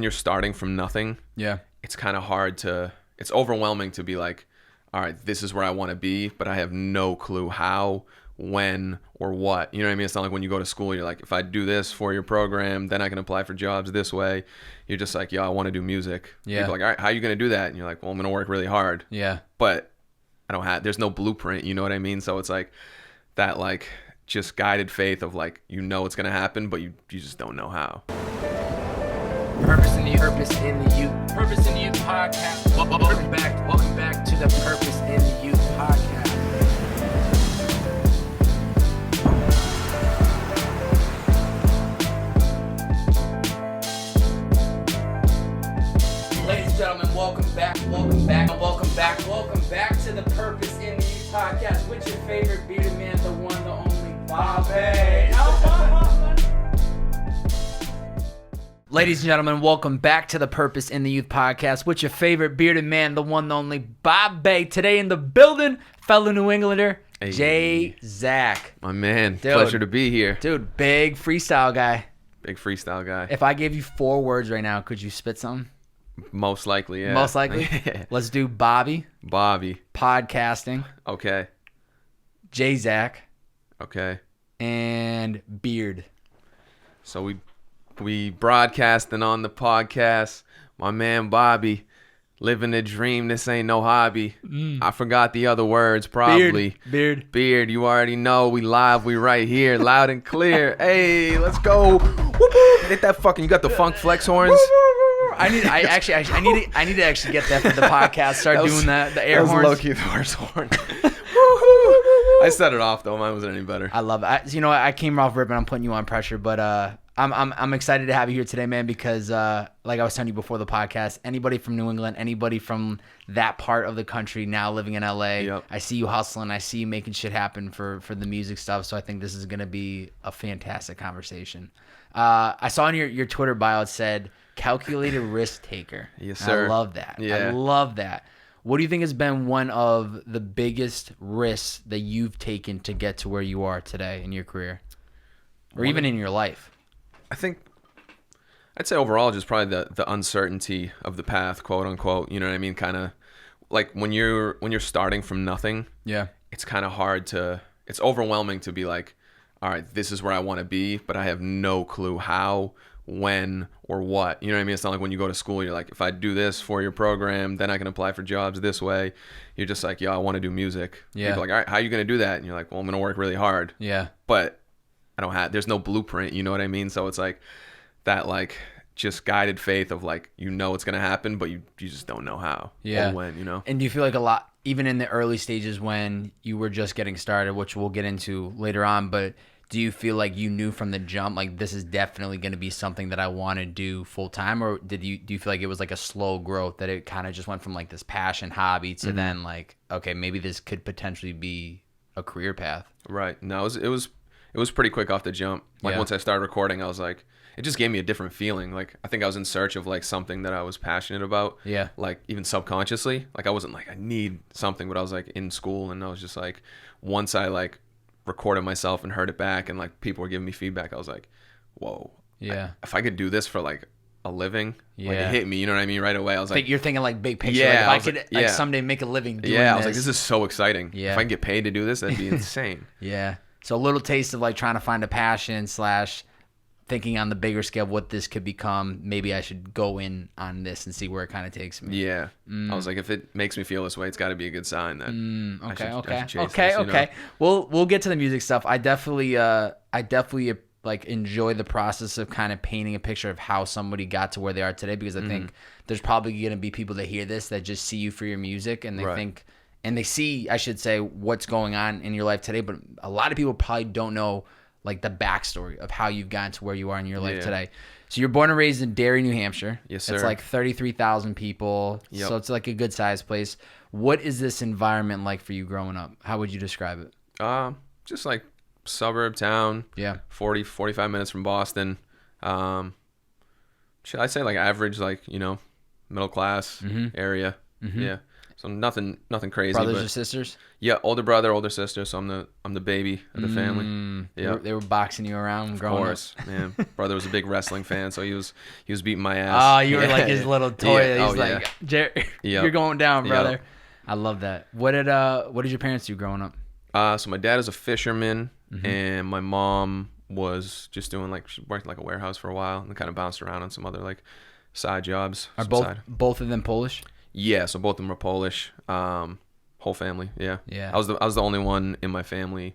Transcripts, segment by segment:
you're starting from nothing, it's kind of hard it's overwhelming to be like, all right, this is where I want to be, but I have no clue how, when, or what. You know what I mean? It's not like when you go to school, you're like, if I do this for your program, then I can apply for jobs this way. You're just like, I want to do music. Yeah. People are like, all right, how are you going to do that? And you're like, well, I'm going to work really hard. Yeah. But there's no blueprint, you know what I mean? So it's like that, like, just guided faith of like, it's going to happen, but you just don't know how. Purpose in the Youth. Purpose in the Youth podcast. Welcome back to the Purpose in the Youth podcast. Ladies and gentlemen, welcome back to the Purpose in the Youth podcast with your favorite bearded man, the one, the only Bobbbaaaay. Ladies and gentlemen, welcome back to the Purpose in the Youth podcast with your favorite bearded man, the one, the only Bobbbaaaay. Today in the building, fellow New Englander, JZAC. My man, Dude. Pleasure to be here. Dude, big freestyle guy. Big freestyle guy. If I gave you 4 words right now, could you spit something? Most likely, yeah. Most likely? Let's do Bobby. Podcasting. Okay. JZAC. Okay. And beard. So we broadcasting on the podcast. My man Bobby, living the dream. This ain't no hobby. I forgot the other words probably. Beard. You already know we live. We right here, loud and clear. Hey, let's go. Whoop. Hit that fucking. You got the funk flex horns. I need to actually get that for the podcast. Start doing that. The air horns. Low-key the horse horn. I set it off though. Mine wasn't any better. I love it. You know, I came off ripping. I'm putting you on pressure, but I'm excited to have you here today, man. Because like I was telling you before the podcast, anybody from New England, anybody from that part of the country now living in LA, Yep. I see you hustling. I see you making shit happen for the music stuff. So I think this is gonna be a fantastic conversation. I saw in your Twitter bio it said calculated risk taker. Yes, sir. I love that. Yeah. I love that. What do you think has been one of the biggest risks that you've taken to get to where you are today in your career, or even in your life? I think I'd say overall just probably the uncertainty of the path, quote unquote. You know what I mean? Kind of like when you're starting from nothing. Yeah. It's kind of hard it's overwhelming to be like, all right, this is where I want to be, but I have no clue how, when, or what. You know what I mean? It's not like when you go to school, you're like, if I do this for your program, then I can apply for jobs this way. You're just like, I want to do music. Yeah. People are like, all right, how are you going to do that? And you're like, well, I'm going to work really hard. Yeah. But there's no blueprint, you know what I mean? So it's like that, like, just guided faith of like, it's going to happen, but you just don't know how or when, you know? And do you feel like a lot, even in the early stages when you were just getting started, which we'll get into later on, but do you feel like you knew from the jump, like this is definitely going to be something that I want to do full time? Or do you feel like it was like a slow growth, that it kind of just went from like this passion hobby to then like, okay, maybe this could potentially be a career path? Right. No, it was pretty quick off the jump. Like once I started recording, I was like, it just gave me a different feeling. Like I think I was in search of like something that I was passionate about. Yeah. Like even subconsciously, like I wasn't like, I need something, but I was like in school, and I was just like, once I like recorded myself and heard it back and like people were giving me feedback, I was like, whoa. Yeah. If I could do this for like a living, like it hit me, you know what I mean? Right away. I was like, you're thinking like big picture. Yeah, like if I could like someday make a living doing this. I was like, this is so exciting. Yeah. If I can get paid to do this, that'd be insane. Yeah. So a little taste of like trying to find a passion / thinking on the bigger scale of what this could become. Maybe I should go in on this and see where it kind of takes me. Yeah. I was like, if it makes me feel this way, it's got to be a good sign that I should chase this, you know? We'll get to the music stuff. I definitely like enjoy the process of kind of painting a picture of how somebody got to where they are today, because I think there's probably going to be people that hear this that just see you for your music, and they think, and they see, I should say, what's going on in your life today, but a lot of people probably don't know like the backstory of how you've gotten to where you are in your life today. So you're born and raised in Derry, New Hampshire. Yes, sir. It's like 33,000 people. Yep. So it's like a good sized place. What is this environment like for you growing up? How would you describe it? Just like suburb town. Yeah. 45 minutes from Boston. Should I say like average, like, you know, middle class area. Yeah. So nothing crazy. Brothers or sisters? Yeah, older brother, older sister. So I'm the baby of the family. Yeah, they were boxing you around growing up. Of course, man. Brother was a big wrestling fan, so he was beating my ass. Oh, you were like his little toy. Yeah. He's like, you're going down, brother. Yep. I love that. What did your parents do growing up? So my dad is a fisherman, and my mom was just doing she worked like a warehouse for a while and kind of bounced around on some other like side jobs. Are both of them Polish? Yeah, so both of them are Polish. Whole family, yeah. Yeah. I was the only one in my family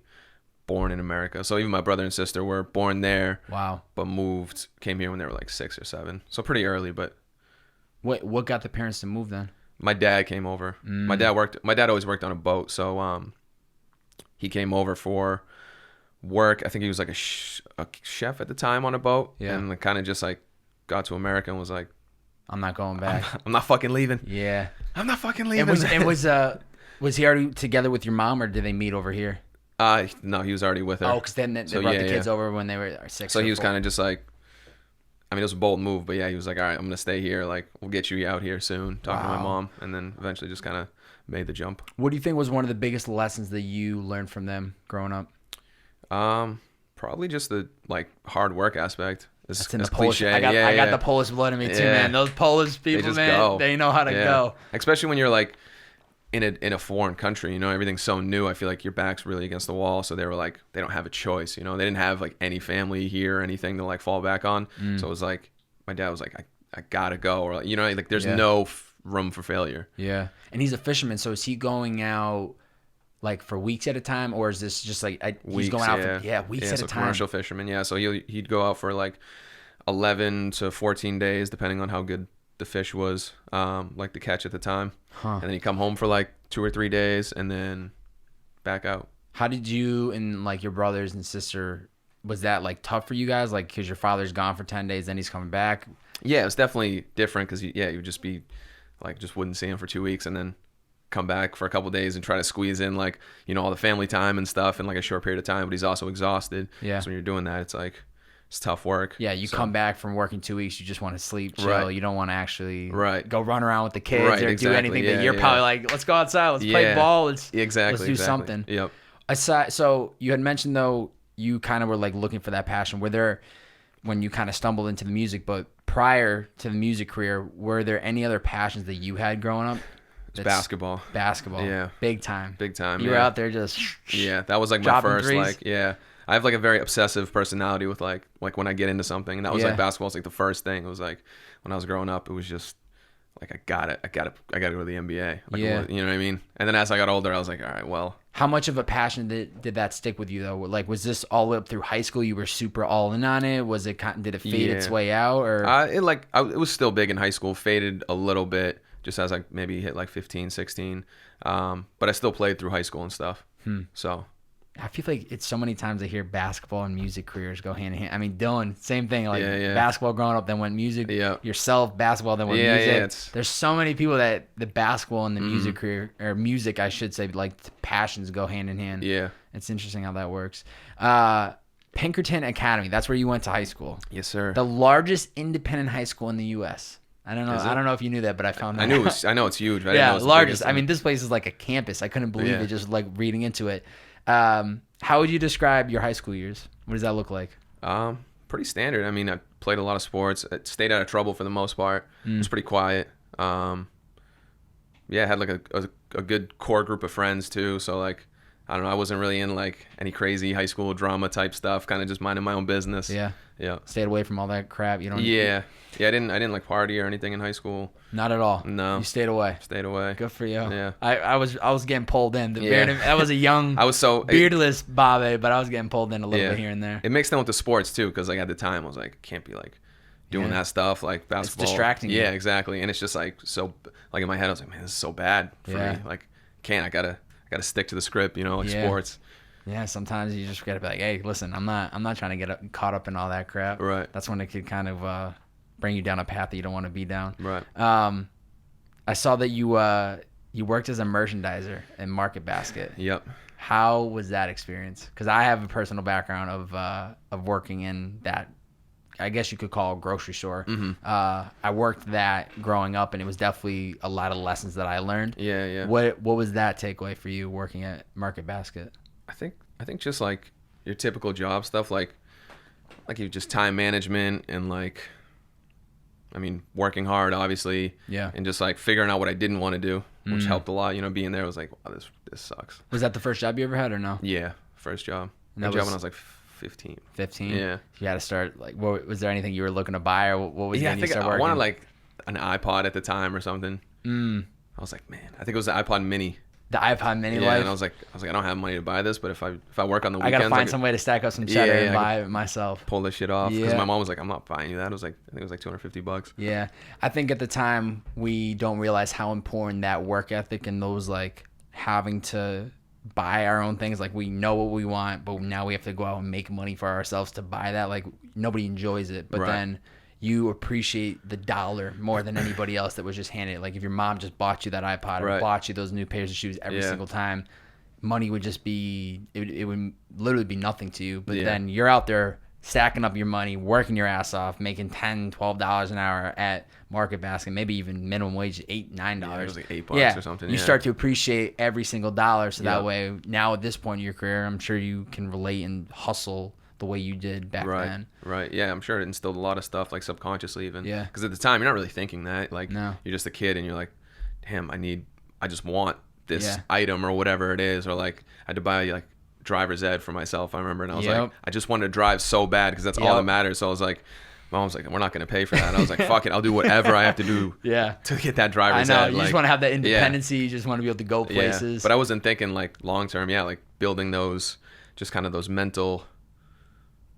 born in America. So even my brother and sister were born there. Wow. But came here when they were like 6 or 7. So pretty early, but what got the parents to move then? My dad came over. My dad always worked on a boat, so he came over for work. I think he was like a chef at the time on a boat, and kind of just like got to America and was like, I'm not going back. I'm not fucking leaving. Yeah. I'm not fucking leaving. Was he already together with your mom, or did they meet over here? No, he was already with her. Oh, because then they brought the kids over when they were 6. So he was kind of just like, I mean, it was a bold move, but yeah, he was like, all right, I'm going to stay here. Like, we'll get you out here soon. Talking to my mom, and then eventually just kind of made the jump. What do you think was one of the biggest lessons that you learned from them growing up? Probably just the like hard work aspect. That's in the Polish. I got the Polish blood in me too, man. Those Polish people, man, they know how to go. Especially when you're like in a foreign country, you know, everything's so new. I feel like your back's really against the wall. So they were like, they don't have a choice, you know. They didn't have like any family here or anything to like fall back on. So it was like, my dad was like, I gotta go, or like, you know, like there's no room for failure. Yeah, and he's a fisherman, so is he going out like for weeks at a time, or is this just like he's going out for weeks at a time? Commercial fisherman, yeah. So he'd go out for like 11 to 14 days, depending on how good the fish was, like the catch at the time. And then he'd come home for like 2 or 3 days, and then back out. How did you and like your brothers and sister? Was that like tough for you guys? Like, because your father's gone for 10 days, then he's coming back. Yeah, it was definitely different because you would just be like, just wouldn't see him for 2 weeks, and then come back for a couple of days and try to squeeze in like, you know, all the family time and stuff in like a short period of time. But he's also exhausted. Yeah. So when you're doing that, it's like, it's tough work. Yeah, you come back from working 2 weeks, you just want to sleep, chill. Right. You don't want to actually go run around with the kids or do anything. But you're probably like, let's go outside, let's play ball, let's do something. Yep. So you had mentioned though, you kind of were like looking for that passion. Were there, when you kind of stumbled into the music, but prior to the music career, were there any other passions that you had growing up? Basketball. Yeah. Big time. You were out there just. Yeah, that was like my first threes. I have like a very obsessive personality with like when I get into something, and that was like basketball was like the first thing. It was like when I was growing up, it was just like I gotta go to the NBA. Like, you know what I mean? And then as I got older, I was like, all right, well. How much of a passion did that stick with you though? Like, was this all the way up through high school? You were super all in on it. Was it did it fade its way out, or it was still big in high school. Faded a little bit just as I maybe hit like 15, 16. But I still played through high school and stuff. So. I feel like it's so many times I hear basketball and music careers go hand in hand. I mean, Dylan, same thing. Like basketball growing up, then went music. Yourself, basketball, then went music. There's so many people that the basketball and the music career, or music, I should say, like passions go hand in hand. Yeah, it's interesting how that works. Pinkerton Academy. That's where you went to high school. Yes, sir. The largest independent high school in the U.S. I don't know. I don't know if you knew that, but I found that. I know it's huge. I didn't know it's largest. I mean, this place is like a campus. I couldn't believe it just like reading into it. How would you describe your high school years? What does that look like? Pretty standard. I mean, I played a lot of sports. I stayed out of trouble for the most part. It was pretty quiet. I had like a good core group of friends too. So like, I don't know. I wasn't really in like any crazy high school drama type stuff. Kind of just minding my own business. Yeah. Stayed away from all that crap. You don't. Yeah. I didn't like party or anything in high school. Not at all. No. You stayed away. Good for you. Yeah. I was getting pulled in. That was a young. I was so beardless Bobbbaaaay, but I was getting pulled in a little bit here and there. It mixed in with the sports too, because like at the time I was like, can't be like doing that stuff like basketball. It's distracting. Yeah, exactly. And it's just like so like in my head I was like, man, this is so bad for me. Like, I gotta stick to the script, you know, like sports. Yeah, sometimes you just gotta be like, hey, listen, I'm not trying to get caught up in all that crap. Right. That's when it could kind of bring you down a path that you don't want to be down. Right. I saw that you worked as a merchandiser in Market Basket. Yep. How was that experience? Because I have a personal background of working in that I guess you could call a grocery store. Mm-hmm. I worked that growing up, and it was definitely a lot of lessons that I learned. Yeah, yeah. What was that takeaway for you working at Market Basket? I think just like your typical job stuff, like you just time management and like, I mean, working hard, obviously. Yeah. And just like figuring out what I didn't want to do, which helped a lot. You know, being there was like, wow, this sucks. Was that the first job you ever had or no? Yeah, first job. And That that job was- when I was like 15. 15? Yeah. You had to start, like, was there anything you were looking to buy, or what was Yeah, when I you think started I working? wanted like an iPod at the time or something. I was like, man, I think it was the iPod Mini. The iPod Mini Yeah, life? and I was like, I don't have money to buy this, but if I work on the I weekends, got to find some way to stack up some cheddar and I buy it myself. pull this shit off. Because Yeah. my mom was like, I'm not buying you that. It was like, I think it was like $250. Yeah. I think at the time we don't realize how important that work ethic and those like having to buy our own things. Like we know what we want, but now we have to go out and make money for ourselves to buy that. Like nobody enjoys it. But Right. then you appreciate the dollar more than anybody else that was just handed it. Like if your mom just bought you that iPod or Right. bought you those new pairs of shoes every Yeah. single time, money would just be, it would literally be nothing to you. But Yeah. then you're out there stacking up your money, working your ass off, making $10, $12 an hour at Market Basket, maybe even minimum wage $8, $9. Yeah, it was like $8 or something. You yeah. start to appreciate every single dollar. So Yeah. that way, now at this point in your career, I'm sure you can relate and hustle the way you did back Right, then. right. Yeah, I'm sure it instilled a lot of stuff, like subconsciously even. Yeah. Because at the time, you're not really thinking that. Like, No. you're just a kid and you're like, damn, I just want this Yeah. item or whatever it is. Or like, I had to buy like driver's ed for myself, I remember. And I was Yep. like, I just wanted to drive so bad because that's all that Yep. matters. So I was like, Mom's like, we're not going to pay for that. I was like, fuck it. I'll do whatever I have to do Yeah. to get that I driver's know. ed. You Like, just want to have that independency. You just want to be able to go yeah. places. But I wasn't thinking like long term. Yeah, like building those, just kind of those mental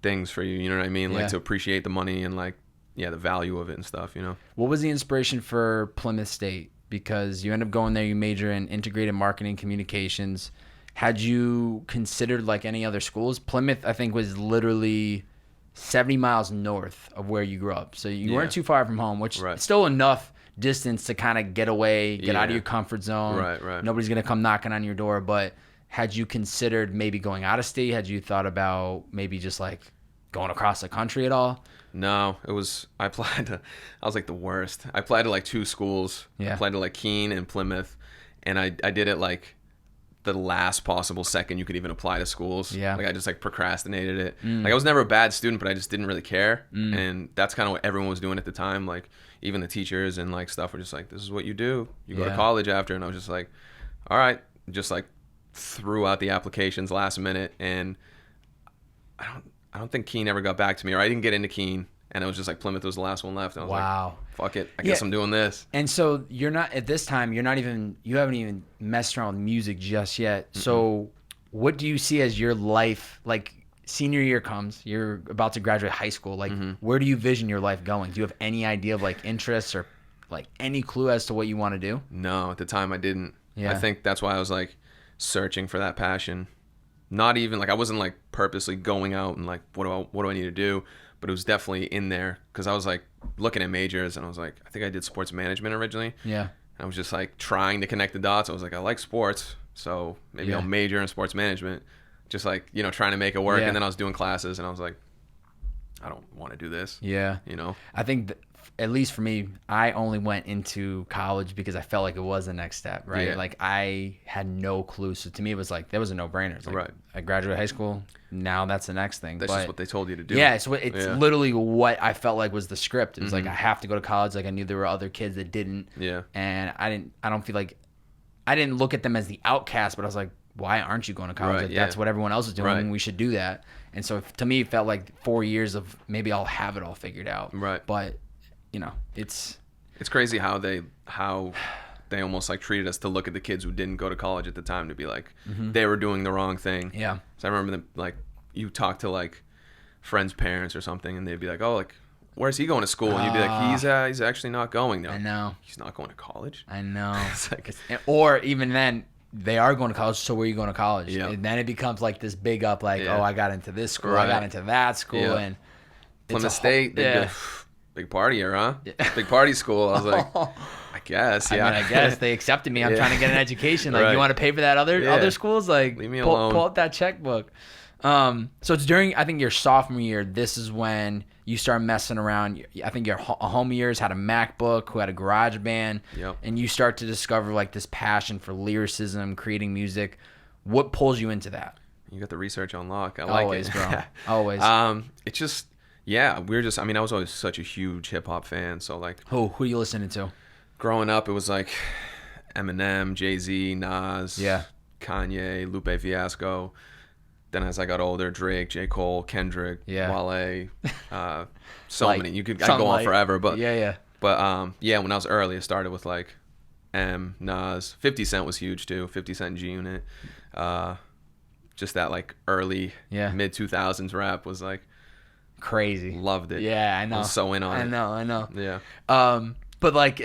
things for you. You know what I mean? Yeah. Like to appreciate the money and like, yeah, the value of it and stuff. You know? What was the inspiration for Plymouth State? Because you end up going there, you major in integrated marketing communications. Had you considered like any other schools? Plymouth, I think, was literally 70 miles north of where you grew up. So you Yeah. weren't too far from home, which Right. is still enough distance to kind of get away, get out of Yeah. your comfort zone. Right. Nobody's going to come knocking on your door. But had you considered maybe going out of state? Had you thought about maybe just like going across the country at all? No, I was like the worst. I applied to like 2 schools. I Yeah. applied to like Keene and Plymouth. And I did it like the last possible second you could even apply to schools. Yeah. Like I just like procrastinated it. Like I was never a bad student, but I just didn't really care. And that's kind of what everyone was doing at the time. Like even the teachers and like stuff were just like, this is what you do. You go to Yeah. college after. And I was just like, all right. Just like threw out the applications last minute. And I don't think Keene ever got back to me, or I didn't get into Keene. And it was just like Plymouth was the last one left. And I was Wow. like, fuck it. I guess I'm doing this. And so you're not at this time. You haven't even messed around with music just yet. So what do you see as your life? Like senior year comes, you're about to graduate high school. Like where do you vision your life going? Do you have any idea of like interests or like any clue as to what you want to do? No, at the time I didn't. Yeah. I think that's why I was like searching for that passion. Not even like I wasn't like purposely going out and like what do I need to do, but it was definitely in there because I was like looking at majors and I was like, I think I did sports management originally. Yeah. I was just like trying to connect the dots. I was like, I like sports, so maybe Yeah. I'll major in sports management. Just like, you know, trying to make it work. Yeah. And then I was doing classes and I was like, I don't want to do this. Yeah. You know? I think at least for me, I only went into college because I felt like it was the next step, right? Yeah. Like I had no clue. So to me, it was like, that was a no-brainer. It's like, Right. I graduated high school. Now that's the next thing. That's But just what they told you to do. yeah, so it's Yeah. literally what I felt like was the script. It was like, I have to go to college. Like I knew there were other kids that didn't. Yeah. And I don't feel like, I didn't look at them as the outcast, but I was like, why aren't you going to college? Right, Like yeah. that's what everyone else is doing. Right. And we should do that. And so to me, it felt like 4 years of maybe I'll have it all figured out. Right. But you know, it's crazy how they almost like treated us to look at the kids who didn't go to college at the time to be like they were doing the wrong thing. Yeah. So I remember them like you talk to like friends' parents or something and they'd be like, oh, like where's he going to school? And you'd be like, he's actually not going there. I know. He's not going to college. I know. It's like, Or even then, they are going to college, so where are you going to college? Yeah. And then it becomes like this big up, like, Yeah. oh, I got into this school, I Right. got into that school, Yeah. and Plymouth it's State, they'd be like, big partier, huh? Big party school. I was like, I guess, yeah. I guess they accepted me. I'm Yeah. trying to get an education. Like, Right. you want to pay for that other Yeah. schools? Like, Leave me pull alone. out that checkbook. So it's during, I think, your sophomore year. This is when you start messing around. I think a homie of yours had a MacBook who had a GarageBand, and you start to discover like this passion for lyricism, creating music. What pulls you into that? You got the research on lock. I like Always, it. Bro. Always. It's just, I was always such a huge hip hop fan. So like, who are you listening to? Growing up, it was like Eminem, Jay-Z, Nas, Kanye, Lupe Fiasco. Then as I got older, Drake, J. Cole, Kendrick, Wale, so many. I go on forever, but when I was early, it started with like Nas, 50 Cent was huge too. 50 Cent, G-Unit, just that like early mid 2000s rap was like crazy. Loved it. Yeah, I know. I was so in on it. I know. Yeah. But like,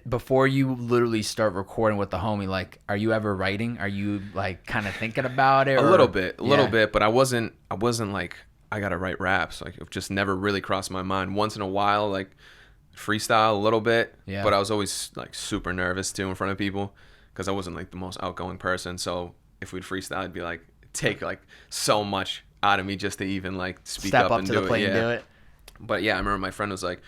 before you literally start recording with the homie, like, are you ever writing? Are you like kind of thinking about it? A little bit, but I wasn't like, I gotta write raps. Like, it just never really crossed my mind. Once in a while, like freestyle a little bit, but I was always like super nervous too in front of people because I wasn't like the most outgoing person. So if we'd freestyle, it'd be like take like so much out of me just to even like speak up and to the plate and do it. But I remember my friend was like,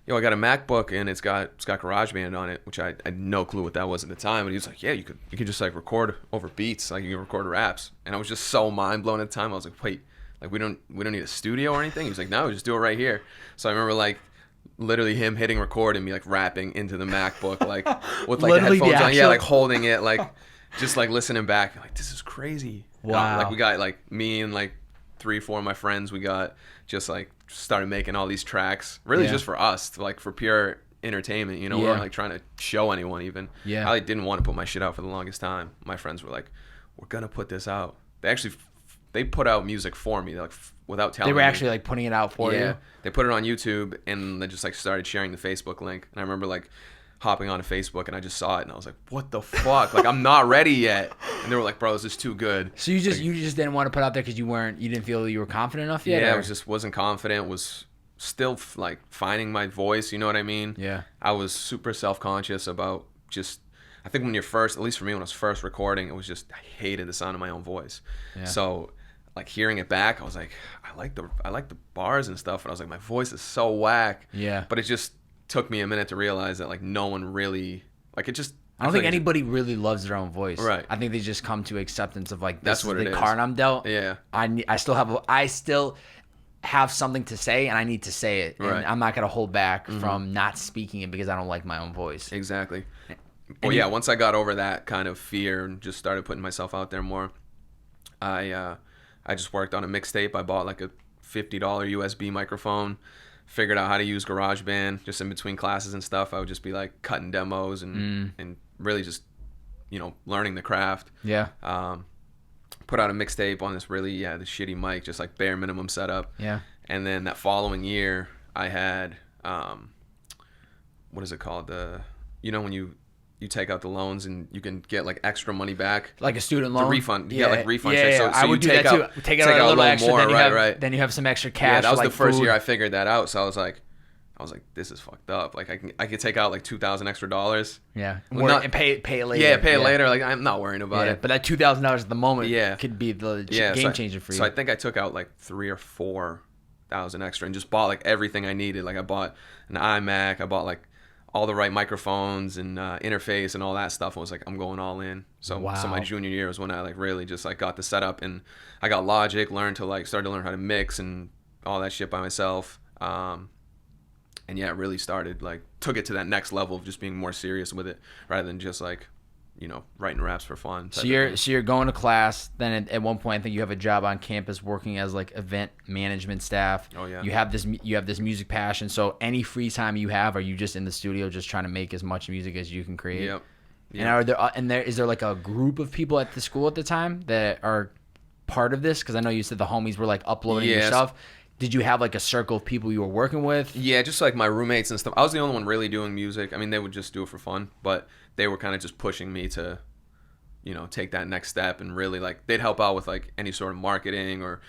yo, I got a MacBook and it's got GarageBand on it, which I had no clue what that was at the time. But he was like, yeah, you could just like record over beats, like you can record raps. And I was just so mind blown at the time. I was like, wait, like we don't need a studio or anything. He was like, no, just do it right here. So I remember like literally him hitting record and me like rapping into the MacBook, like with like the headphones on, like holding it, like just like listening back, like this is crazy. Wow. Like we got like me and like 3-4 of my friends, we got just like started making all these tracks really just for us, like for pure entertainment, we weren't like trying to show anyone even. I like, didn't want to put my shit out for the longest time. My friends were like, we're gonna put this out. They put out music for me, like without telling me. They were actually like putting it out for you. They put it on YouTube and they just like started sharing the Facebook link. And I remember like hopping onto Facebook and I just saw it and I was like, what the fuck? Like, I'm not ready yet. And they were like, bro, this is too good. So you just didn't want to put out there because you didn't feel you were confident enough yet? Yeah, I just wasn't confident, was still like finding my voice, you know what I mean? Yeah. I was super self-conscious about just, I think when you're first, at least for me, when I was first recording, it was just, I hated the sound of my own voice. Yeah. So like hearing it back, I was like, I like the bars and stuff. And I was like, my voice is so whack. Yeah. But it just took me a minute to realize that like no one really, like it just, I don't think anybody really loves their own voice. Right. I think they just come to acceptance of like, that's this what is it the is. card I'm dealt. Yeah. I still have something to say and I need to say it. And I'm not going to hold back from not speaking it because I don't like my own voice. Exactly. Well, yeah, once I got over that kind of fear and just started putting myself out there more, I just worked on a mixtape. I bought like a $50 USB microphone, figured out how to use GarageBand just in between classes and stuff. I would just be like cutting demos and really just, learning the craft. Yeah. Put out a mixtape on this really, the shitty mic, just like bare minimum setup. Yeah. And then that following year I had, what is it called? When you take out the loans and you can get like extra money back, like a student loan, the refund. Yeah, like refund. Yeah, shit. So I would do that too. Take out a little extra, more, then you have some extra cash. Yeah, that was for, like, the first food. year I figured that out. So I was like, this is fucked up. Like I could take out like $2,000 extra. Yeah, and pay it later. Yeah, pay it later. Like I'm not worrying about it. But that $2,000 at the moment, could be the game changer for you. So I think I took out like $3,000 or $4,000 extra and just bought like everything I needed. Like I bought an iMac. I bought like all the right microphones and interface and all that stuff. I was like, I'm going all in. So my junior year was when I like really just like got the setup and I got Logic, started to learn how to mix and all that shit by myself. And it really started like took it to that next level of just being more serious with it rather than just like, writing raps for fun. So you're going to class. Then at one point, I think you have a job on campus working as like event management staff. Oh yeah. You have this music passion. So any free time you have, are you just in the studio just trying to make as much music as you can create? Yep. And is there like a group of people at the school at the time that are part of this? Because I know you said the homies were like uploading your stuff. Did you have like a circle of people you were working with? Yeah, just like my roommates and stuff. I was the only one really doing music. I mean, they would just do it for fun, but they were kind of just pushing me to, take that next step and really like they'd help out with like any sort of marketing or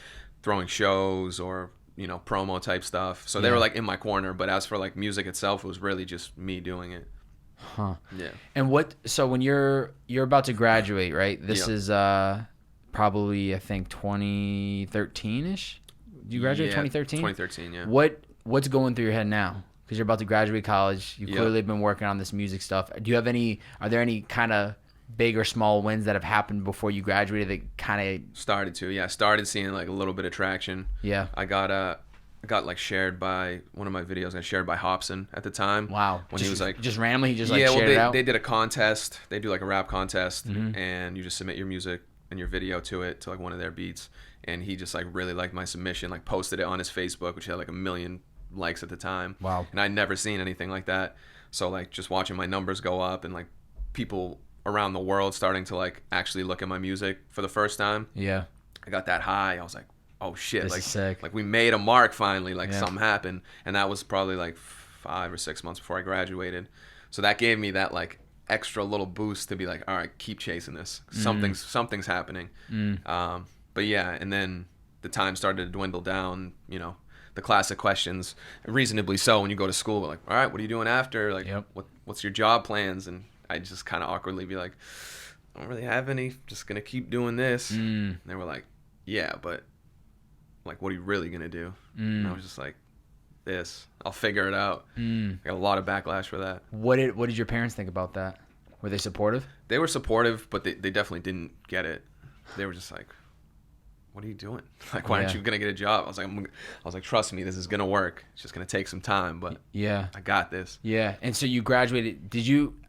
throwing shows or, promo type stuff. So they were like in my corner, but as for like music itself, it was really just me doing it. Huh. Yeah. And so when you're about to graduate, right? This is probably I think 2013-ish. You graduated 2013? 2013, yeah. What's going through your head now? Because you're about to graduate college. You've clearly been working on this music stuff. Are there any kind of big or small wins that have happened before you graduated that kind of started seeing like a little bit of traction. Yeah. I got like shared by one of my videos. Got shared by Hobson at the time. Wow. When he was like just randomly, he just like shared it out. They did a contest. They do like a rap contest, and you just submit your music and your video to it, to like one of their beats. And he just like really liked my submission, like posted it on his Facebook, which had like 1 million likes at the time. Wow. And I'd never seen anything like that. So like just watching my numbers go up and like people around the world starting to like actually look at my music for the first time. Yeah. I got that high. I was like, oh shit, this like is sick. Like we made a mark finally, like something happened. And that was probably like 5 or 6 months before I graduated. So that gave me that like extra little boost to be like, all right, keep chasing this. Something's happening. But yeah, and then the time started to dwindle down, you know, the classic questions, reasonably so, when you go to school, like, all right, what are you doing after? Like, what's your job plans? And I just kind of awkwardly be like, I don't really have any, just going to keep doing this. And they were like, yeah, but like, what are you really going to do? And I was just like, this, I'll figure it out. I got a lot of backlash for that. What did your parents think about that? Were they supportive? They were supportive, but they definitely didn't get it. They were just like, what are you doing? Like, why aren't you gonna get a job? I was like, trust me, this is gonna work. It's just gonna take some time, but I got this. Yeah. And so you graduated.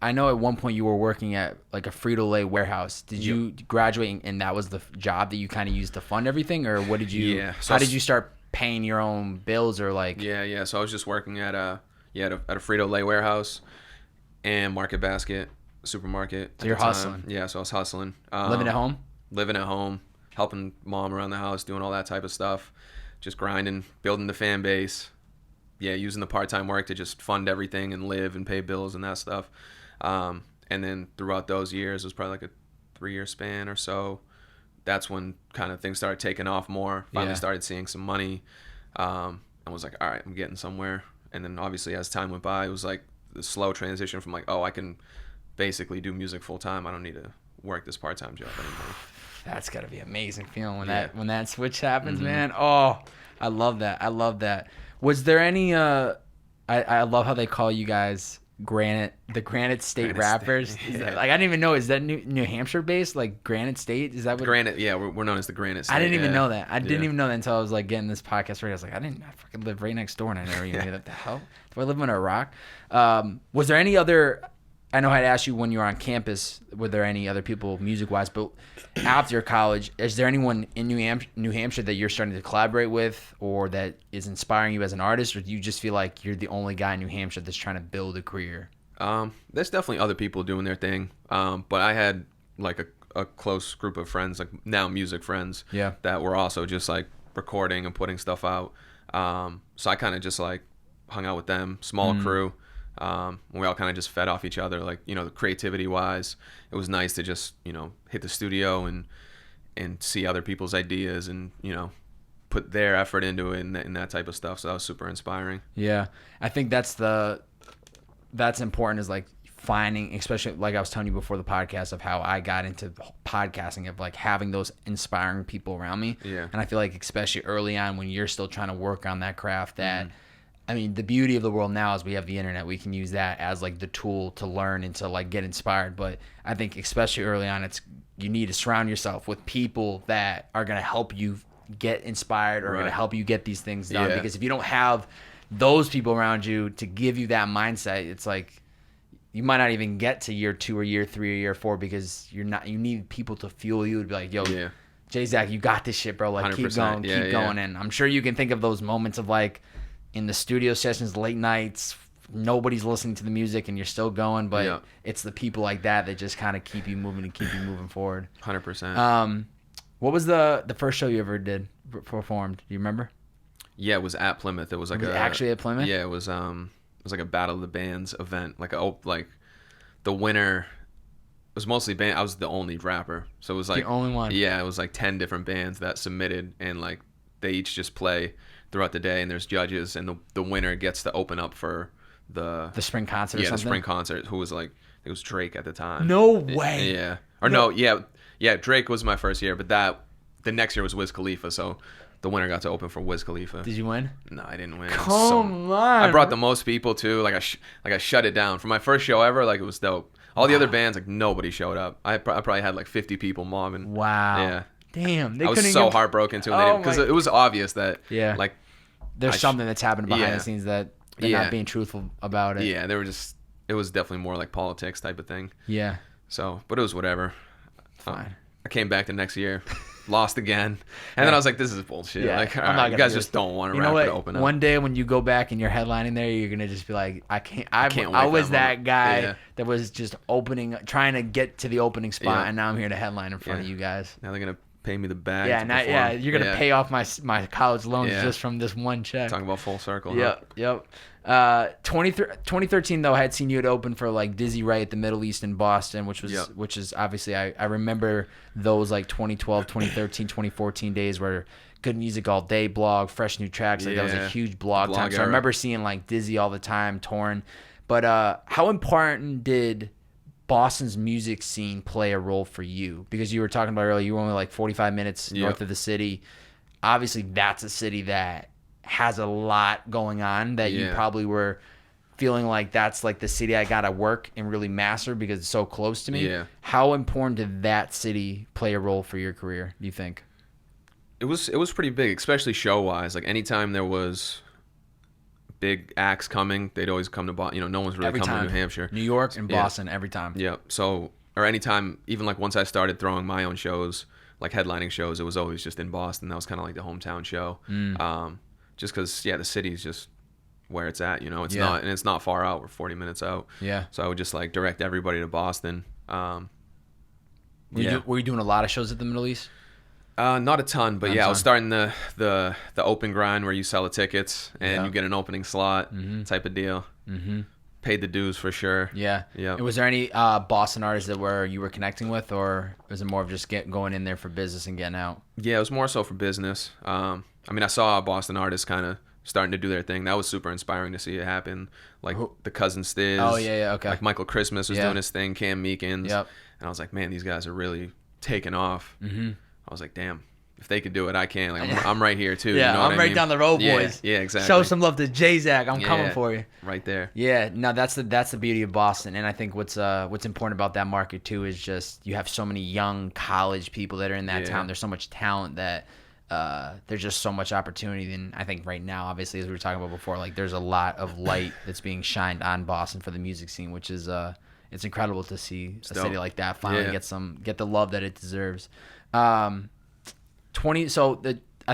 I know at one point you were working at like a Frito-Lay warehouse. Did you graduate and that was the job that you kind of used to fund everything, or what did you? Yeah. So how did you start paying your own bills, or like? Yeah. So I was just working at a Frito-Lay warehouse and Market Basket supermarket. So you're hustling. Yeah. So I was hustling. Living at home. Living at home. Helping mom around the house, doing all that type of stuff, just grinding, building the fan base. Yeah, using the part-time work to just fund everything and live and pay bills and that stuff. And then throughout those years, it was probably like a 3-year span or so. That's when kind of things started taking off more. Finally started seeing some money. I was like, all right, I'm getting somewhere. And then obviously as time went by, it was like the slow transition from like, oh, I can basically do music full-time. I don't need to work this part-time job anymore. That's gotta be an amazing feeling when that switch happens, man. Oh, I love that. Was there any? I love how they call you guys the Granite State rappers. State. That, like, I didn't even know. Is that New Hampshire based? Like Granite State? Is that what? Granite? Yeah, we're known as the Granite State. I didn't even know that. I didn't even know that until I was like getting this podcast ready. I was like, I fucking live right next door, and I never even knew that. The hell? Do I live under a rock? Was there any other? I know I'd asked you when you were on campus, were there any other people music-wise, but after college, is there anyone in New Hampshire that you're starting to collaborate with or that is inspiring you as an artist, or do you just feel like you're the only guy in New Hampshire that's trying to build a career? There's definitely other people doing their thing, but I had like a close group of friends, like now music friends, that were also just like recording and putting stuff out. So I kind of just like hung out with them, small crew. We all kind of just fed off each other, like, you know, the creativity wise, it was nice to just, you know, hit the studio and see other people's ideas and, you know, put their effort into it and that type of stuff. So that was super inspiring. Yeah. I think that's important, is like finding, especially like I was telling you before the podcast, of how I got into podcasting, of like having those inspiring people around me. Yeah. And I feel like especially early on when you're still trying to work on that craft, that I mean, the beauty of the world now is we have the internet. We can use that as like the tool to learn and to like get inspired. But I think especially early on, you need to surround yourself with people that are going to help you get inspired or going to help you get these things done. Yeah. Because if you don't have those people around you to give you that mindset, it's like you might not even get to year 2 or year 3 or year 4 because you need people to fuel you to be like, yo, JZAC, you got this shit, bro. Like, keep going, keep going. And I'm sure you can think of those moments of like, in the studio sessions, late nights, nobody's listening to the music and you're still going, but it's the people like that just kind of keep you moving and keep you moving forward. 100%. What was the first show you ever performed? Do you remember? Yeah, it was at Plymouth. It was like actually at Plymouth? Yeah, it was like a Battle of the Bands event. Like the winner was mostly band. I was the only rapper. So it was like the only one. Yeah, it was like 10 different bands that submitted, and like they each just play throughout the day, and there's judges, and the winner gets to open up for the spring concert. Yeah, the spring concert. Who was like, it was Drake at the time. No way. Yeah. Or no, yeah, Drake was my first year, but the next year was Wiz Khalifa. So the winner got to open for Wiz Khalifa. Did you win? No, I didn't win. Come on. I brought the most people too. Like I shut it down for my first show ever. Like it was dope. All the other bands, like nobody showed up. I probably had like 50 people mobbing. Wow. Yeah. Damn. I was so heartbroken too, because it was obvious that like there's something that's happened behind the scenes that they're not being truthful about it. Yeah, it was definitely more like politics type of thing. Yeah. So, but it was whatever. Fine. I came back the next year, lost again, and then I was like, "This is bullshit. Yeah, like, all right, you guys just don't want to wrap it open up." One day when you go back and you're headlining there, you're gonna just be like, "I can't." wait I was for that guy that was just trying to get to the opening spot, and now I'm here to headline in front of you guys. Now they're gonna pay me the bag. Yeah, you're gonna pay off my college loans just from this one check. Talking about full circle. Yep. 2013 though, I had seen you at open for like Dizzy Wright at the Middle East in Boston, which is obviously I remember those like 2012, 2013, 2014 days where Good Music All Day blog, fresh new tracks, like that was a huge blog time. So I remember seeing like Dizzy all the time, touring. But how important did Boston's music scene play a role for you? Because you were talking about earlier, you were only like 45 minutes north of the city. Obviously, that's a city that has a lot going on that you probably were feeling like that's like the city I gotta work and really master because it's so close to me. Yeah. How important did that city play a role for your career, do you think? It was pretty big, especially show wise. Like anytime there was big acts coming, they'd always come to Boston. No one's really coming to New Hampshire. New York and Boston every time. Yeah. So, or anytime, even like once I started throwing my own shows, like headlining shows, it was always just in Boston. That was kind of like the hometown show. Just because, the city's just where it's at, it's not, and it's not far out. We're 40 minutes out. Yeah. So I would just like direct everybody to Boston. Were you doing a lot of shows at the Middle East? Not a ton, but I was starting the open grind where you sell the tickets and you get an opening slot type of deal. Paid the dues for sure. Yeah. And was there any Boston artists that you were connecting with, or was it more of just going in there for business and getting out? Yeah, it was more so for business. I saw Boston artists kind of starting to do their thing. That was super inspiring to see it happen. Like the Cousin Stiz. Oh, yeah, okay. Like Michael Christmas was doing his thing, Cam Meekins. Yep. And I was like, man, these guys are really taking off. I was like, damn, if they could do it, I can. Like, I'm right here too. Yeah, you know I'm right down the road, boys. Yeah, exactly. Show some love to JZAC. I'm coming for you. Right there. Yeah, no, that's the beauty of Boston, and I think what's important about that market too is just you have so many young college people that are in that town. There's so much talent that there's just so much opportunity. And I think right now, obviously, as we were talking about before, like there's a lot of light that's being shined on Boston for the music scene, which is it's incredible to see a city like that finally get the love that it deserves. I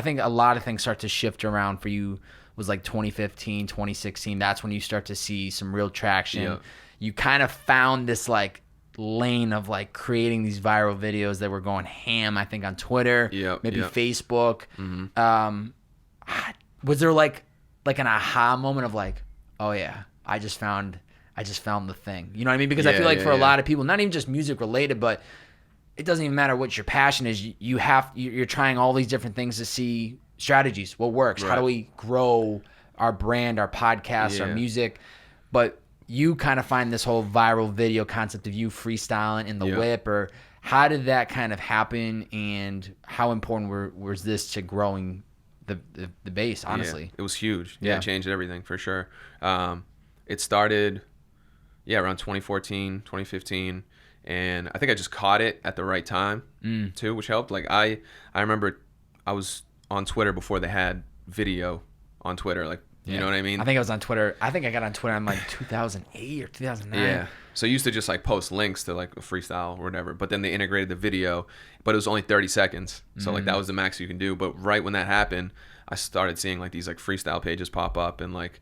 think a lot of things start to shift around for you. Was like 2015, 2016. That's when you start to see some real traction. Yep. You kind of found this like lane of like creating these viral videos that were going ham, I think, on Twitter, maybe Facebook. Was there like an aha moment of like, oh yeah, I just found the thing. You know what I mean? Because I feel like for a lot of people, not even just music related, but it doesn't even matter what your passion is. You're trying all these different things to see strategies. What works? Right. How do we grow our brand, our podcast, our music? But you kind of find this whole viral video concept of you freestyling in the whip, or how did that kind of happen, and how important was this to growing the base, honestly? It was huge. It changed everything for sure. It started around 2014, 2015. And I think I just caught it at the right time too, which helped. Like I remember I was on Twitter before they had video on Twitter. Like, you know what I mean? I think I was on Twitter. I think I got on Twitter in like 2008 or 2009. Yeah. So I used to just like post links to like a freestyle or whatever, but then they integrated the video, but it was only 30 seconds. So like that was the max you can do. But right when that happened, I started seeing like these like freestyle pages pop up, and like,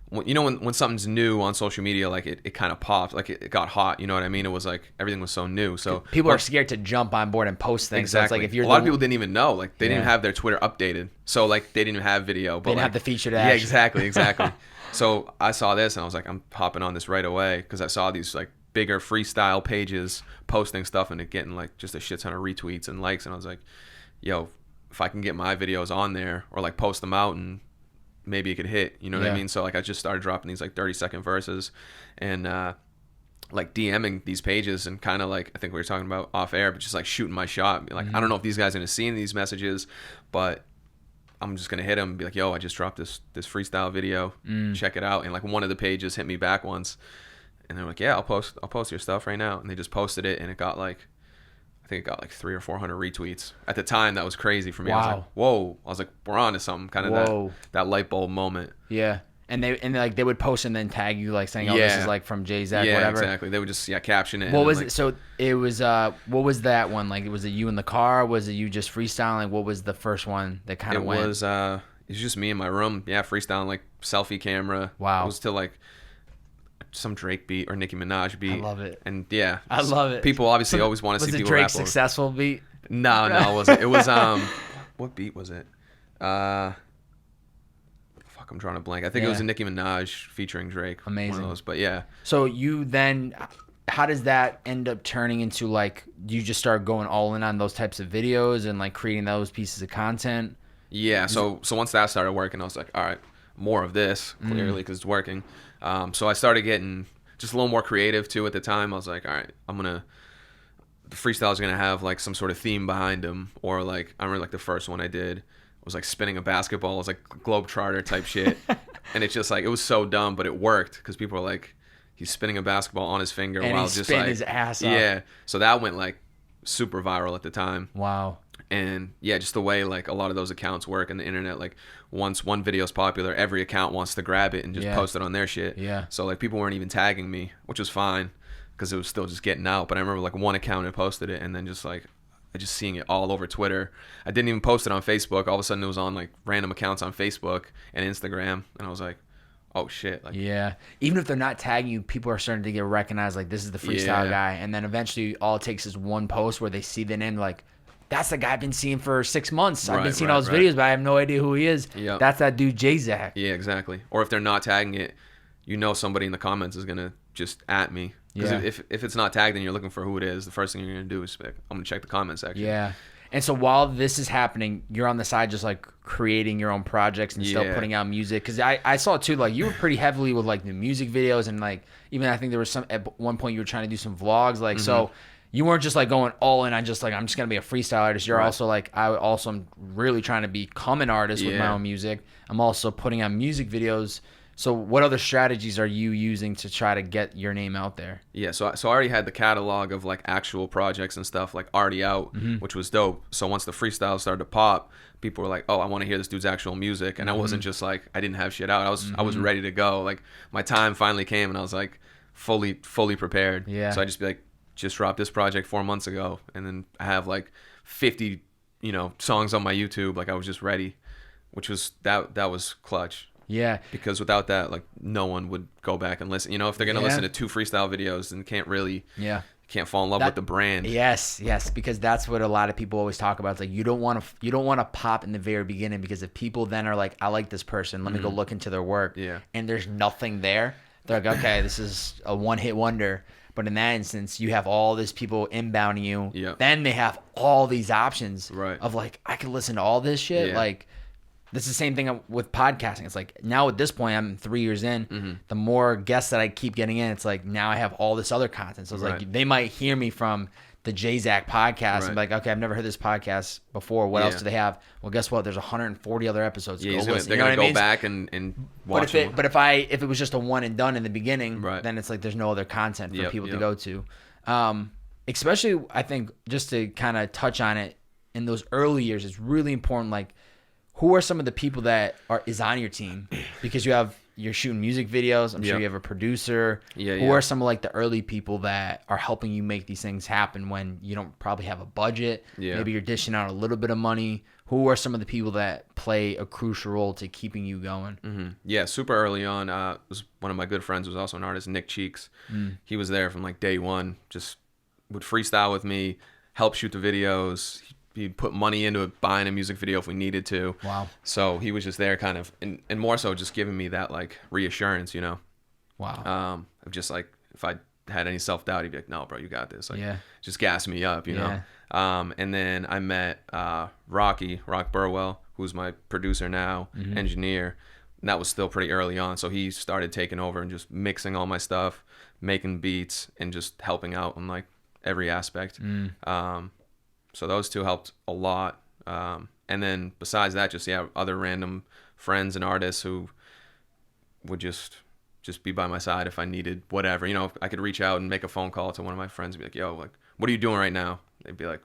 when something's new on social media, like it kind of pops, like it got hot. You know what I mean? It was like everything was so new. So people are scared to jump on board and post things. Exactly. So it's like if you're a lot of people didn't even know. Like they didn't even have their Twitter updated. So like they didn't even have video. But they didn't have the featured action. Yeah, exactly. So I saw this and I was like, I'm hopping on this right away, because I saw these like bigger freestyle pages posting stuff and it getting like just a shit ton of retweets and likes. And I was like, yo, if I can get my videos on there or like post them out, and maybe it could hit, you know what I mean? So like I just started dropping these like 30-second verses and like DMing these pages, and kind of like, I think we were talking about off air, but just like shooting my shot. Like, I don't know if these guys are gonna see these messages, but I'm just gonna hit him and be like, yo, I just dropped this freestyle video, check it out. And like one of the pages hit me back once, and they're like, yeah, I'll post your stuff right now. And they just posted it, and it got like, I think it got like 300 or 400 retweets. At the time, that was crazy for me. Wow. I was like, whoa. I was like, we're on to something. Kind of that light bulb moment. Yeah. And they would post and then tag you like saying, oh, this is like from JZAC, yeah, whatever. Exactly. They would just caption it. What was it? So it was what was that one? Like, was it you in the car? Was it you just freestyling? What was the first one that kind of went? It was just me in my room. Yeah, freestyling, like selfie camera. Wow. It was to like some Drake beat or Nicki Minaj beat. I love it. And yeah, I love it. People obviously always want to see people rap. Was it Drake's successful beat? No, it wasn't. It was what beat was it? Fuck, I'm drawing a blank. I think it was a Nicki Minaj featuring Drake. Amazing. One of those, but yeah. So you then, how does that end up turning into like? Do you just start going all in on those types of videos and like creating those pieces of content? Yeah. So once that started working, I was like, all right, more of this clearly because it's working. So I started getting just a little more creative too at the time. I was like, all right, the freestyle's gonna have like some sort of theme behind them, or like I remember like the first one I did was like spinning a basketball. It was like Globetrotter type shit, and it's just like it was so dumb, but it worked because people were like, he's spinning a basketball on his finger and while he just spin like his ass up. Yeah, so that went like super viral at the time. Wow. And yeah, just the way like a lot of those accounts work on the internet, like once one video's popular, every account wants to grab it and just post it on their shit. Yeah. So like people weren't even tagging me, which was fine because it was still just getting out. But I remember like one account had posted it, and then just like just seeing it all over Twitter. I didn't even post it on Facebook. All of a sudden it was on like random accounts on Facebook and Instagram, and I was like, oh shit. Like, yeah. Even if they're not tagging you, people are starting to get recognized. Like, this is the freestyle guy, and then eventually all it takes is one post where they see the name, like, that's the guy I've been seeing for 6 months. I've been seeing all his videos, but I have no idea who he is. Yep. That's that dude JZAC. Yeah, exactly. Or if they're not tagging it, you know somebody in the comments is gonna just at me. Because if it's not tagged and you're looking for who it is, the first thing you're gonna do is like, I'm gonna check the comment section. Yeah. And so while this is happening, you're on the side just like creating your own projects and still putting out music. Because I saw too, like you were pretty heavily with like the music videos, and like even I think there was some at one point you were trying to do some vlogs. Like so you weren't just like going all in on just like I'm just gonna be a freestyle artist. You're also like I'm really trying to become an artist with my own music. I'm also putting out music videos. So what other strategies are you using to try to get your name out there? Yeah, so I already had the catalog of like actual projects and stuff like already out, which was dope. So once the freestyle started to pop, people were like, "Oh, I want to hear this dude's actual music." And I wasn't just like I didn't have shit out. I was ready to go. Like my time finally came, and I was like fully prepared. Yeah. So I just be like, just dropped this project 4 months ago, and then I have like 50, songs on my YouTube. Like I was just ready, which was that was clutch. Yeah. Because without that, like no one would go back and listen. If they're gonna listen to 2 freestyle videos and can't fall in love with the brand. Yes. Because that's what a lot of people always talk about. It's like you don't want to pop in the very beginning, because if people then are like, I like this person, let me go look into their work. Yeah. And there's nothing there. They're like, okay, this is a one-hit wonder. But in that instance, you have all these people inbounding you. Yeah. Then they have all these options of like, I could listen to all this shit. Yeah. Like, this is the same thing with podcasting. It's like now at this point, I'm 3 years in. The more guests that I keep getting in, it's like now I have all this other content. So it's like they might hear me from the JZAC podcast and be like, okay, I've never heard this podcast before. What else do they have? Well, guess what? There's 140 other episodes. Yeah, they're gonna go back and watch them. But if it was just a one and done in the beginning, then it's like there's no other content for people to go to. Especially, I think, just to kind of touch on it, in those early years, it's really important. Like, who are some of the people that is on your team? Because you're shooting music videos. I'm sure you have a producer. Who are some of like the early people that are helping you make these things happen when you don't probably have a budget? Maybe you're dishing out a little bit of money. Who are some of the people that play a crucial role to keeping you going? Yeah, super early on. Was one of my good friends was also an artist, Nick Cheeks. He was there from like day one. Just would freestyle with me, help shoot the videos. He'd put money into it, buying a music video if we needed to. Wow. So he was just there kind of, and more so just giving me that like reassurance, Wow. Of just like, if I had any self-doubt, he'd be like, no, bro, you got this. Like, just gas me up, you know? And then I met Rock Burwell, who's my producer now, engineer. And that was still pretty early on. So he started taking over and just mixing all my stuff, making beats, and just helping out in like every aspect. So those two helped a lot. And then besides that, just other random friends and artists who would just be by my side if I needed whatever. You know, I could reach out and make a phone call to one of my friends and be like, yo, like, what are you doing right now? They'd be like,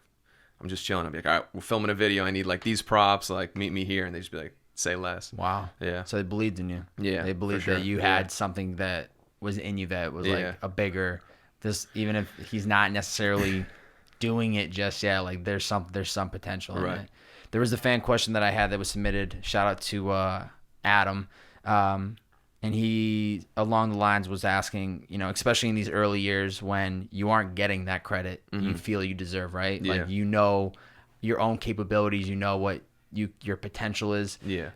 I'm just chilling. I'd be like, all right, we're filming a video. I need like these props, like meet me here. And they'd just be like, say less. Wow. Yeah. So they believed in you. Yeah. They believed that you had something that was in you that was like a bigger, even if he's not necessarily doing it just yet, like there's some potential in it. There was a fan question that I had that was submitted. Shout out to Adam. And he, along the lines, was asking, you know, especially in these early years when you aren't getting that credit you feel you deserve, right? Yeah. Like, you know your own capabilities, you know what your potential is. Yeah.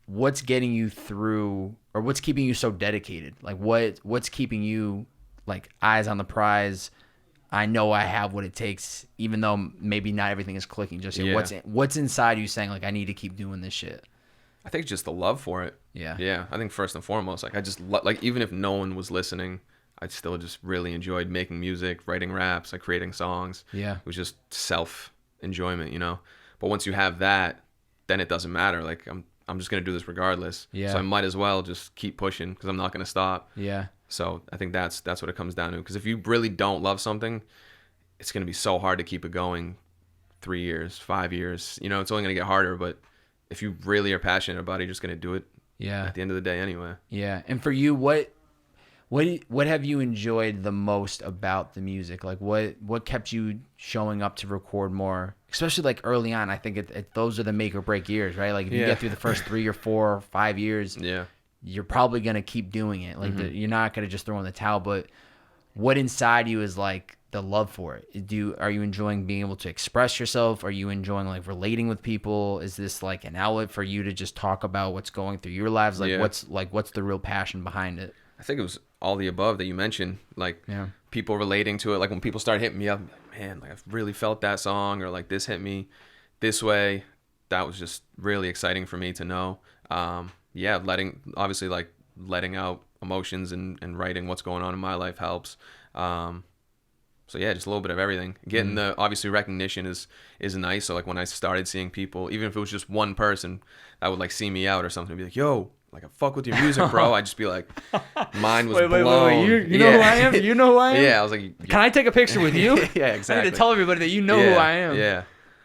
What's getting you through, or what's keeping you so dedicated? Like, what's keeping you, like, eyes on the prize? I know I have what it takes, even though maybe not everything is clicking just yet. Yeah. What's inside you saying, like, I need to keep doing this shit? I think just the love for it. Yeah. Yeah. I think first and foremost, like, I just like, even if no one was listening, I still just really enjoyed making music, writing raps, like creating songs. Yeah. It was just self enjoyment, you know. But once you have that, then it doesn't matter. Like, I'm just gonna do this regardless. Yeah. So I might as well just keep pushing because I'm not gonna stop. Yeah. So I think that's what it comes down to. Because if you really don't love something, it's gonna be so hard to keep it going. 3 years, 5 years, you know, it's only gonna get harder. But if you really are passionate about it, you're just gonna do it. Yeah. At the end of the day, anyway. Yeah. And for you, what have you enjoyed the most about the music? Like, what kept you showing up to record more? Especially like early on, I think those are the make or break years, right? Like, if you get through the first 3 or 4 or 5 years, you're probably gonna keep doing it. Like, you're not gonna just throw in the towel. But what inside you is like the love for it? Are you enjoying being able to express yourself? Are you enjoying like relating with people? Is this like an outlet for you to just talk about what's going through your lives? Like, what's the real passion behind it? I think it was all the above that you mentioned, like people relating to it. Like, when people start hitting me up, man, like, I've really felt that song, or like this hit me this way. That was just really exciting for me to know. Letting out emotions and writing what's going on in my life helps. So yeah, just a little bit of everything. Getting the obviously recognition is nice. So like, when I started seeing people, even if it was just one person that would like see me out or something, be like, yo, like, I fuck with your music, bro. I'd just be like, mine was blown. Wait. You know who I am? You know who I am? Yeah, I was like, can I take a picture with you? Yeah, exactly. I need to tell everybody that you know who I am. Yeah.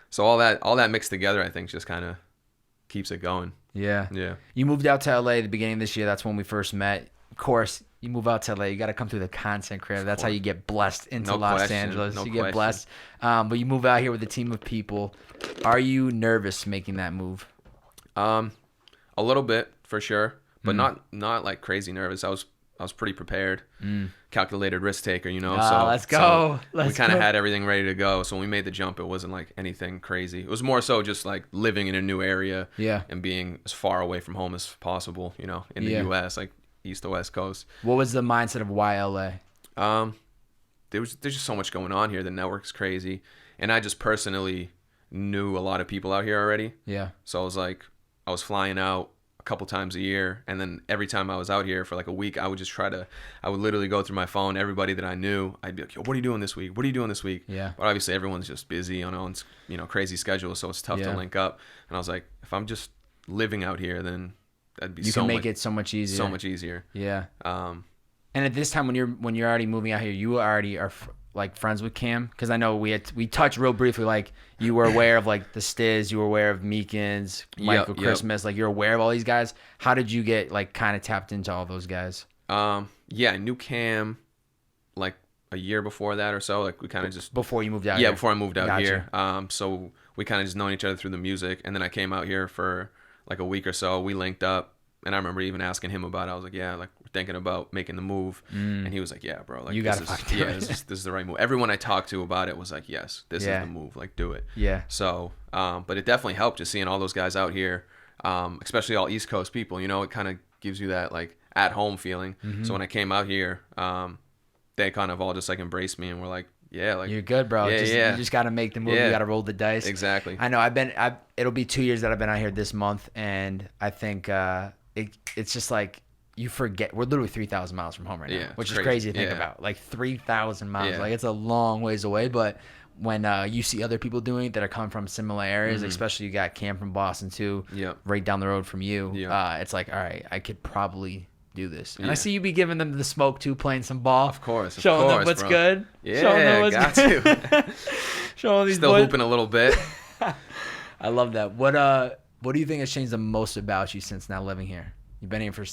So all that mixed together, I think, just kind of keeps it going. Yeah. Yeah. You moved out to LA at the beginning of this year. That's when we first met. Of course, you move out to LA, you got to come through the content creator. That's how you get blessed into Los Angeles. You get blessed. But you move out here with a team of people. Are you nervous making that move? A little bit, for sure, but not like crazy nervous. I was pretty prepared. Calculated risk taker, you know. So let's go. We kind of had everything ready to go. So when we made the jump, it wasn't like anything crazy. It was more so just like living in a new area, and being as far away from home as possible, you know, in the U.S., like East to West Coast. What was the mindset of why LA? There's just so much going on here. The network's crazy, and I just personally knew a lot of people out here already. Yeah. So I was flying out a couple times a year, and then every time I was out here for like a week, I would literally go through my phone, everybody that I knew. I'd be like, yo, what are you doing this week? What are you doing this week? Yeah. But obviously everyone's just busy on own, you know, crazy schedules, so it's tough to link up. And I was like, if I'm just living out here, then that'd be it so much easier. So much easier. Yeah. And at this time, when you're already moving out here, you already are like friends with Cam, because I know we touched real briefly. Like, you were aware of like the Stiz, you were aware of Meekins, Michael Christmas. Like, you're aware of all these guys. How did you get like kind of tapped into all those guys? I knew Cam like a year before that or so. Like, we kind of just before you moved out. Yeah, before I moved out here. So we kind of just known each other through the music, and then I came out here for like a week or so. We linked up, and I remember even asking him about it. I was like, yeah, like, we're thinking about making the move. And he was like, yeah, bro, like, this is the right move. Everyone I talked to about it was like, yes, this is the move, like, do it. Yeah. So but it definitely helped just seeing all those guys out here, especially all East Coast people. You know, it kind of gives you that like at home feeling. So when I came out here, they kind of all just like embraced me and were like, yeah, like, you're good, bro. You just got to make the move. You got to roll the dice. Exactly. I know. It'll be 2 years that I've been out here this month, and I think it's just like, you forget we're literally 3,000 miles from home right now, which is crazy to think about. Like, 3,000 miles, like, it's a long ways away. But when you see other people doing it that are coming from similar areas, especially you got Cam from Boston too, right down the road from you. It's like, all right, I could probably do this. And I see you be giving them the smoke too, playing some ball. Of course, showing them what's good. Yeah, showing them what's got good. to. Showing these Still boys. hooping a little bit. I love that. What do you think has changed the most about you since now living here? You've been here for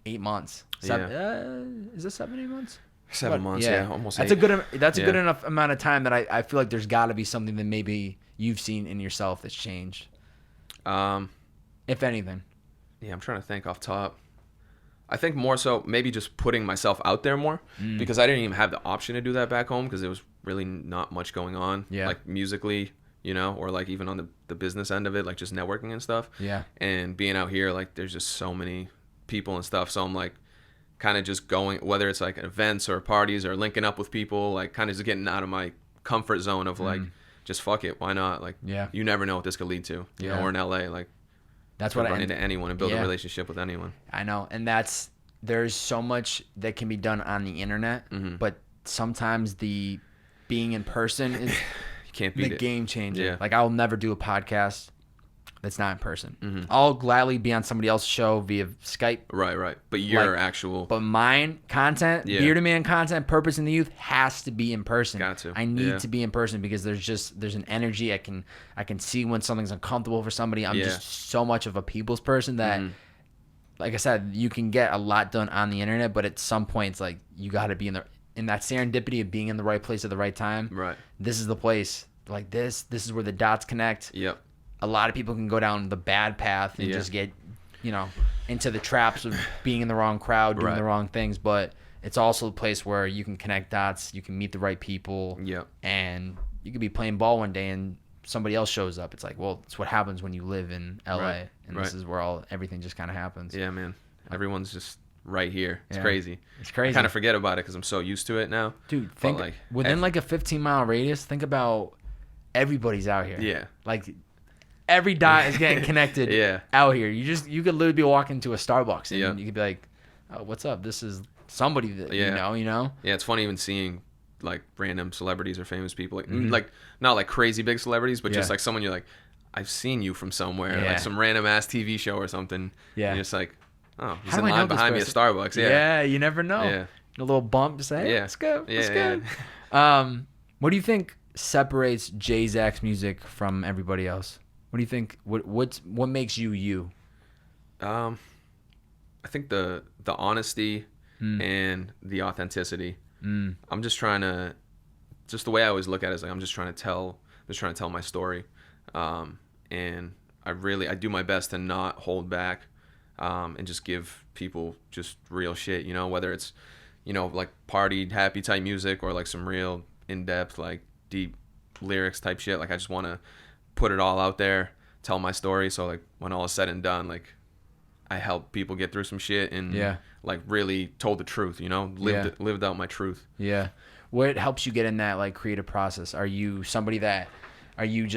8 months. Is it 7, 8 months? 7 months, almost 8. That's a good enough amount of time that I feel like there's got to be something that maybe you've seen in yourself that's changed. If anything. Yeah, I'm trying to think off top. I think more so maybe just putting myself out there more because I didn't even have the option to do that back home because there was really not much going on, like musically, you know, or like even on the business end of it, like just networking and stuff. Yeah. And being out here, like there's just so many people and stuff. So I'm like kind of just going, whether it's like events or parties or linking up with people, like kind of just getting out of my comfort zone of like, just fuck it. Why not? Like, you never know what this could lead to, you know, or in LA, like, that's what I run into anyone and build a relationship with anyone. I know. And there's so much that can be done on the internet, but sometimes the being in person is you can't beat the it. game changer. Yeah. Like I'll never do a podcast that's not in person. I'll gladly be on somebody else's show via Skype. Right. But your actual... But mine content, Bearded Man content, Purpose in the Youth, has to be in person. Got to. I need to be in person because there's an energy. I can see when something's uncomfortable for somebody. I'm just so much of a people's person that, like I said, you can get a lot done on the internet, but at some point it's like you got to be in that serendipity of being in the right place at the right time. Right. This is the place. Like this is where the dots connect. Yep. A lot of people can go down the bad path and just get, you know, into the traps of being in the wrong crowd, doing the wrong things. But it's also a place where you can connect dots, you can meet the right people, and you could be playing ball one day and somebody else shows up. It's like, well, it's what happens when you live in LA, and this is where everything just kind of happens. Yeah, man. Everyone's just right here. It's crazy. It's crazy. I kind of forget about it because I'm so used to it now. Dude, think within like a 15-mile radius, think about everybody's out here. Yeah. Like every dot is getting connected out here. You could literally be walking to a Starbucks and you could be like, oh, what's up? This is somebody that you know? Yeah, it's funny even seeing like random celebrities or famous people, like not like crazy big celebrities, but just like someone you're like, I've seen you from somewhere, like some random ass TV show or something. Yeah. And you're just like, oh, he's in line behind me at Starbucks. Yeah, you never know. Yeah. A little bump to say, hey, let's go. Let's go. What do you think separates JZAC's music from everybody else? What do you think? What makes you you? I think the honesty and the authenticity. I'm just trying to, just the way I always look at it is like I'm just trying to tell my story, and I do my best to not hold back, and just give people just real shit. You know, whether it's, you know, like party happy type music or like some real in depth like deep lyrics type shit. Like I just want to put it all out there, tell my story, so like when all is said and done, like I help people get through some shit and like really told the truth, you know, lived out my truth. Yeah. What helps you get in that like creative process? Are you somebody that, are you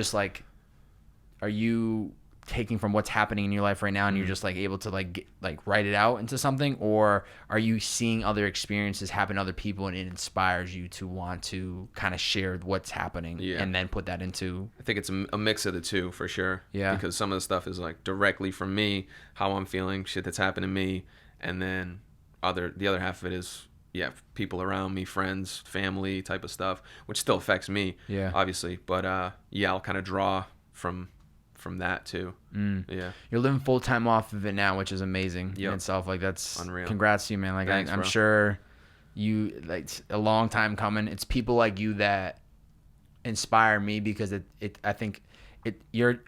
taking from what's happening in your life right now and you're just like able to like write it out into something, or are you seeing other experiences happen to other people and it inspires you to want to kind of share what's happening and then put that into? I think it's a mix of the two for sure. Yeah. Because some of the stuff is like directly from me, how I'm feeling, shit that's happened to me, and then the other half of it is people around me, friends, family type of stuff, which still affects me, obviously. But I'll kind of draw from that too. Yeah, you're living full time off of it now, which is amazing in itself. Like that's unreal. Congrats to you, man. Like thanks, I'm sure you like a long time coming. It's people like you that inspire me because I think you're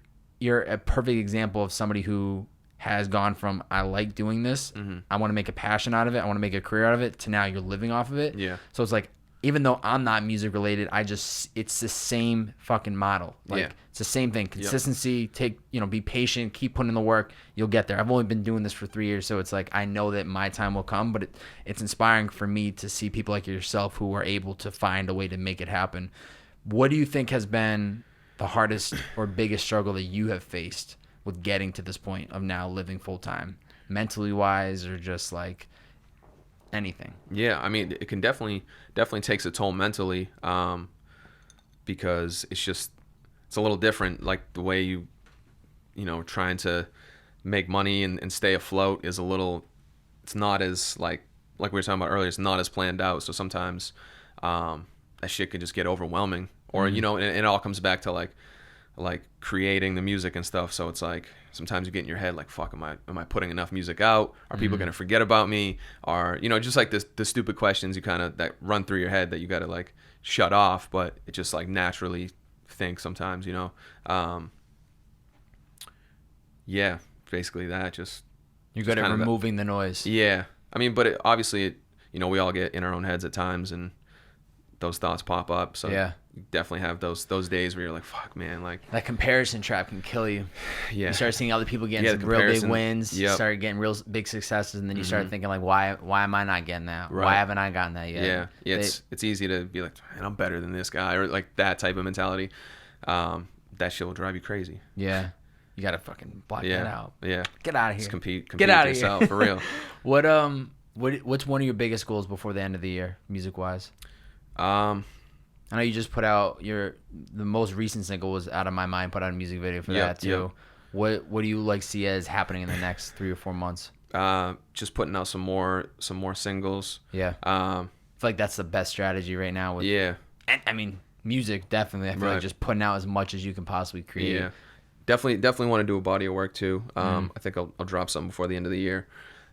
a perfect example of somebody who has gone from I like doing this, I want to make a passion out of it, I want to make a career out of it, to now you're living off of it. Yeah. So it's like, even though I'm not music related, it's the same fucking model. Like it's the same thing. Consistency, be patient, keep putting in the work, you'll get there. I've only been doing this for 3 years, so it's like I know that my time will come, but it's inspiring for me to see people like yourself who are able to find a way to make it happen. What do you think has been the hardest or biggest struggle that you have faced with getting to this point of now living full time, mentally wise, or just like anything? Yeah, I mean, it can definitely takes a toll mentally. because it's a little different. Like the way you know, trying to make money and stay afloat is a little, it's not as like we were talking about earlier, it's not as planned out. So sometimes that shit could just get overwhelming, or you know, and it all comes back to like creating the music and stuff. So it's like sometimes you get in your head like, fuck, am I putting enough music out? Are people gonna forget about me? Or, you know, just like the stupid questions you kind of that run through your head that you gotta like shut off, but it just like naturally think sometimes, you know. Yeah, basically that. Just you're good at removing the noise. Yeah, I mean, but obviously, you know, we all get in our own heads at times, and those thoughts pop up. So yeah, you definitely have those days where you're like, fuck, man, like that comparison trap can kill you. Yeah, you start seeing other people getting some real big wins. You start getting real big successes, and then you start thinking like, why am I not getting that? Right. Why haven't I gotten that yet? Yeah, it's easy to be like, man, I'm better than this guy, or like that type of mentality. That shit will drive you crazy. Yeah. You gotta fucking block that out. Yeah. Get out of here. Just compete Get out with of yourself, here. for real. What's one of your biggest goals before the end of the year, music wise? I know you just put out the most recent single was Out of My Mind, put out a music video for that too. What do you like see as happening in the next 3 or 4 months? Just putting out some more singles. Yeah. I feel like that's the best strategy right now. And I mean, music definitely. I feel like just putting out as much as you can possibly create. Yeah. Definitely want to do a body of work too. I think I'll drop something before the end of the year.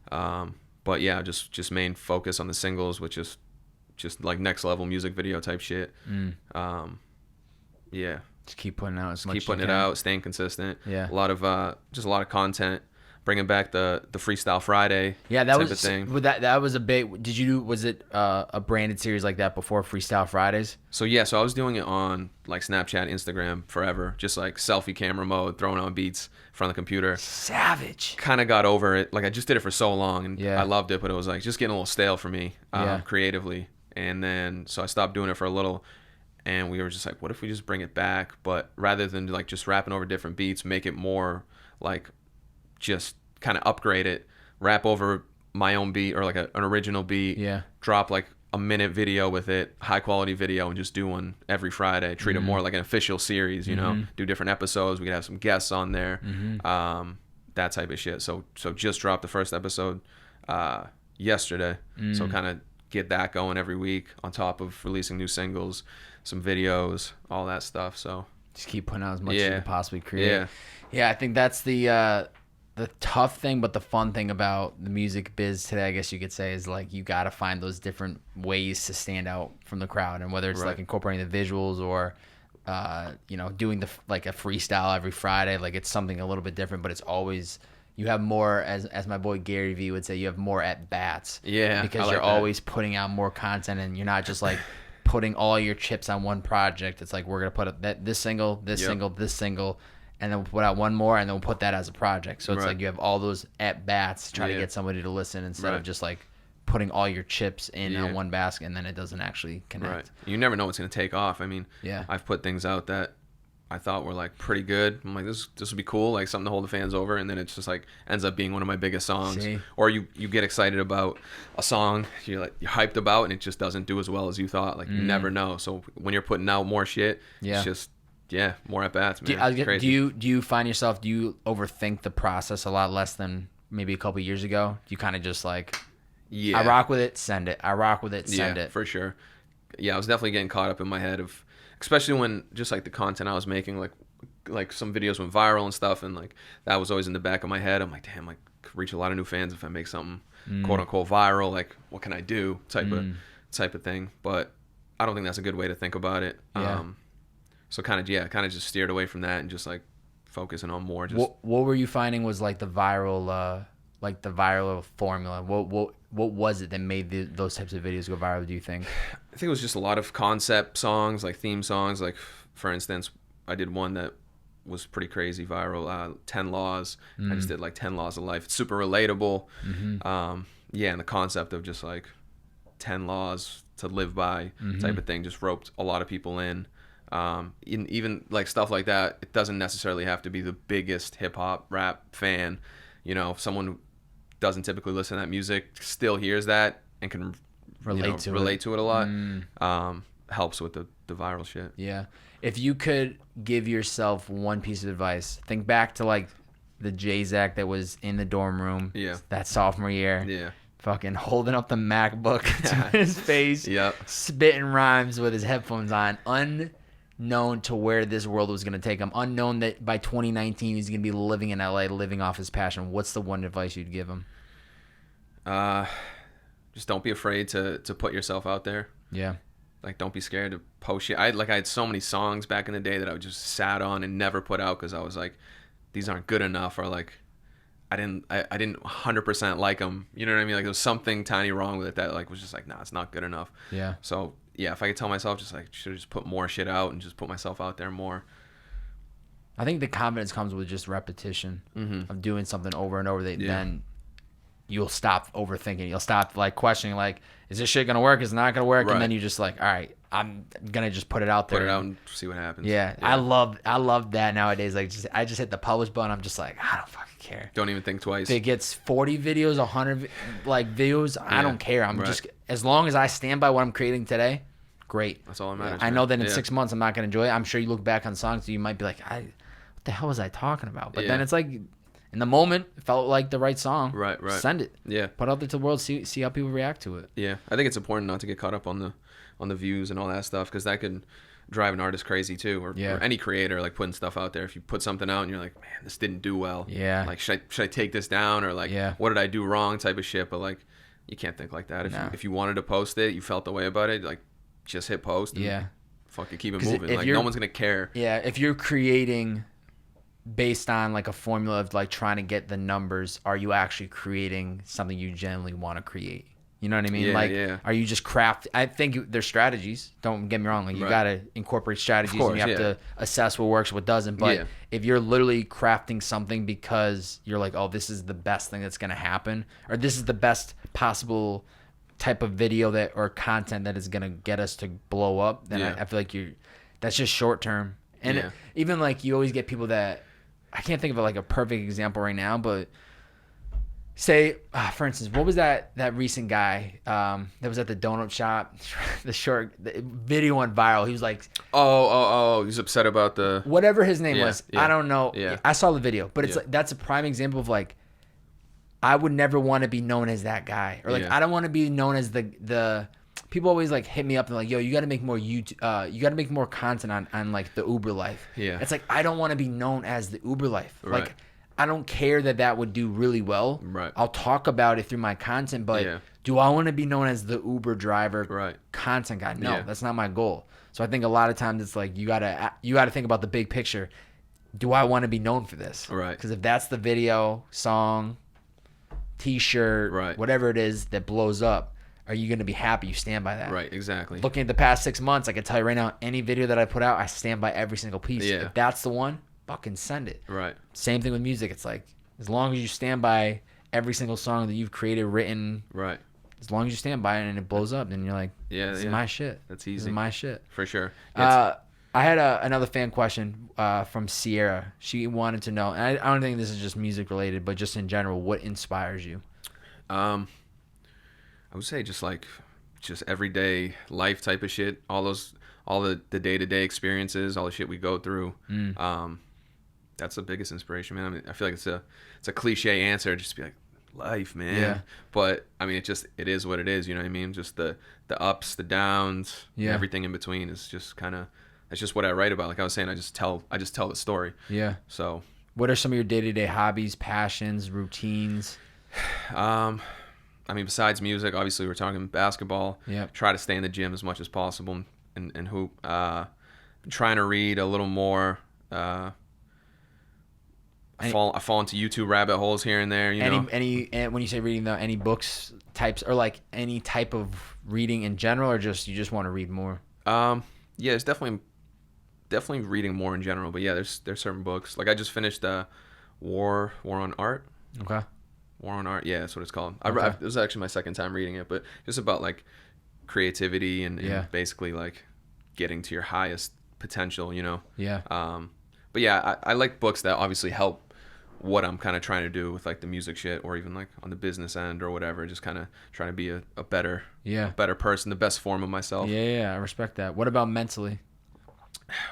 But yeah, just main focus on the singles, which is just like next level music video type shit. Yeah. Just keep putting out as much. Keep putting it out, staying consistent. Yeah. A lot of content. Bringing back the Freestyle Friday. Yeah, that was that was a big. Was it a branded series like that before Freestyle Fridays? So I was doing it on like Snapchat, Instagram forever, just like selfie camera mode, throwing on beats in front of the computer. Savage. Kind of got over it. Like I just did it for so long, and I loved it, but it was like just getting a little stale for me creatively. And then so I stopped doing it for a little, and we were just like, what if we just bring it back, but rather than like just rapping over different beats, make it more like just kind of upgrade it, rap over my own beat or like an original beat, drop like a minute video with it, high quality video, and just do one every Friday. Treat it more like an official series, you know, do different episodes. We could have some guests on there, that type of shit. So just dropped the first episode yesterday. So kind of get that going every week on top of releasing new singles, some videos, all that stuff. So just keep putting out as much as you can possibly create. Yeah, I think that's the tough thing, but the fun thing about the music biz today, I guess you could say, is like you got to find those different ways to stand out from the crowd, and whether it's like incorporating the visuals or you know, doing like a freestyle every Friday, like it's something a little bit different, but it's always you have more, as my boy Gary Vee would say, you have more at bats. Yeah, because you're always putting out more content, and you're not just like putting all your chips on one project. It's like we're gonna put this single, this single. And then we'll put out one more, and then we'll put that as a project. So it's like you have all those at-bats to try to get somebody to listen instead of just like putting all your chips in on one basket, and then it doesn't actually connect. Right. You never know what's going to take off. I mean, I've put things out that I thought were like pretty good. I'm like, this would be cool, like something to hold the fans over, and then it's just like ends up being one of my biggest songs. Or you get excited about a song you're hyped about, and it just doesn't do as well as you thought. Like you never know. So when you're putting out more shit, it's just more at bats, man. Do you find yourself, do you overthink the process a lot less than maybe a couple years ago? You kind of just like, I rock with it, send it. I rock with it, send it. For sure. Yeah, I was definitely getting caught up in my head of, especially when just like the content I was making, like some videos went viral and stuff, and like that was always in the back of my head. I'm like, damn, like could reach a lot of new fans if I make something quote unquote viral. Like, what can I do? Type of thing. But I don't think that's a good way to think about it. So kind of just steered away from that and just like focusing on more. Just what were you finding was like the viral formula? What was it that made those types of videos go viral, do you think? I think it was just a lot of concept songs, like theme songs. Like for instance, I did one that was pretty crazy viral, 10 Laws. I just did like 10 Laws of Life. It's super relatable. And the concept of just like 10 laws to live by type of thing just roped a lot of people in. Even like stuff like that, it doesn't necessarily have to be the biggest hip hop rap fan. You know, if someone doesn't typically listen to that music, still hears that and can relate to it a lot. helps with the viral shit. Yeah. If you could give yourself one piece of advice, think back to like the JZAC that was in the dorm room. Yeah. That sophomore year. Yeah. Fucking holding up the MacBook to his face. Yep. Spitting rhymes with his headphones on. Unknown to where this world was going to take him. Unknown that by 2019 he's going to be living in LA, living off his passion. What's the one advice you'd give him? Just don't be afraid to put yourself out there. Yeah. Like, don't be scared to post shit. I had so many songs back in the day that I just sat on and never put out because I was like, these aren't good enough, or like, I didn't 100% like them. You know what I mean? Like, there was something tiny wrong with it that like was just like, nah, it's not good enough. Yeah. So yeah, if I could tell myself just like, should just put more shit out and just put myself out there more. I think the confidence comes with just repetition of doing something over and over. Then you'll stop overthinking. You'll stop like questioning, like, is this shit gonna work? Is it not gonna work? Right. And then you just like, all right, I'm gonna just put it out there. Put it out and see what happens. Yeah. I love that nowadays. Like, I just hit the publish button. I'm just like, I don't fucking care. Don't even think twice. If it gets 40 videos, 100 like views, I don't care. I'm just, as long as I stand by what I'm creating today, great. That's all that matters. I know that in 6 months I'm not gonna enjoy it. I'm sure you look back on songs, so you might be like, what the hell was I talking about? But then it's like, in the moment, it felt like the right song. Right. Send it. Yeah. Put it out there to the world. See how people react to it. Yeah, I think it's important not to get caught up on the views and all that stuff, because that could drive an artist crazy too, or any creator, like putting stuff out there. If you put something out and you're like, man, this didn't do well. Yeah. Like, should I take this down, or like, what did I do wrong, type of shit. But like, you can't think like that. If you wanted to post it, you felt the way about it, like, just hit post. And fucking keep it moving. Like, no one's gonna care. Yeah. If you're creating based on like a formula of like trying to get the numbers, are you actually creating something you genuinely want to create? You know what I mean? Are you just I think there's strategies. Don't get me wrong. Like, you got to incorporate strategies, and you have to assess what works, what doesn't. But if you're literally crafting something because you're like, oh, this is the best thing that's going to happen, or this is the best possible type of video that or content that is going to get us to blow up, then I feel like that's just short term. And even like, you always get people that, I can't think of like a perfect example right now, but say, for instance, what was that recent guy that was at the donut shop? The video went viral. He was like, oh, he's upset about the whatever his name was. Yeah, I don't know. Yeah. I saw the video, but it's like, that's a prime example of like, I would never want to be known as that guy, or like, I don't want to be known as the. People always like hit me up and like, yo, you got to make more YouTube, you got to make more content on like the Uber life. Yeah. It's like, I don't want to be known as the Uber life. Right. Like, I don't care that would do really well. Right. I'll talk about it through my content, but do I want to be known as the Uber driver content guy? No, that's not my goal. So I think a lot of times it's like, you gotta think about the big picture. Do I want to be known for this? Right. Because if that's the video, song, T-shirt, whatever it is that blows up, are you going to be happy you stand by that? Right, exactly. Looking at the past 6 months, I can tell you right now, any video that I put out, I stand by every single piece. Yeah. If that's the one, fucking send it. Right. Same thing with music. It's like, as long as you stand by every single song that you've created, written, as long as you stand by it and it blows up, then you're like, this is my shit. That's easy. This is my shit. For sure. I had another fan question from Sierra. She wanted to know, and I don't think this is just music related, but just in general, what inspires you? I would say just everyday life type of shit. All the day-to-day experiences, all the shit we go through. That's the biggest inspiration, man. I mean, I feel like it's a cliche answer, just to be like, life, man. Yeah. But I mean, it is what it is. You know what I mean? Just the ups, the downs, everything in between is just that's just what I write about. Like I was saying, I just tell the story. Yeah. So, what are some of your day-to-day hobbies, passions, routines? I mean, besides music, obviously we're talking basketball. Yeah. Try to stay in the gym as much as possible and hoop. Been trying to read a little more. I fall into YouTube rabbit holes here and there. And when you say reading, though, any books types, or like any type of reading in general, or just you just want to read more? Yeah, it's definitely reading more in general. But yeah, there's certain books. Like I just finished War on Art. Okay. War on Art, yeah, that's what it's called. It was actually my second time reading it, but just about like creativity and basically like getting to your highest potential, you know. Yeah. But yeah, I like books that obviously help what I'm kind of trying to do with like the music shit, or even like on the business end or whatever. Just kind of trying to be a better person, the best form of myself. Yeah, I respect that. What about mentally?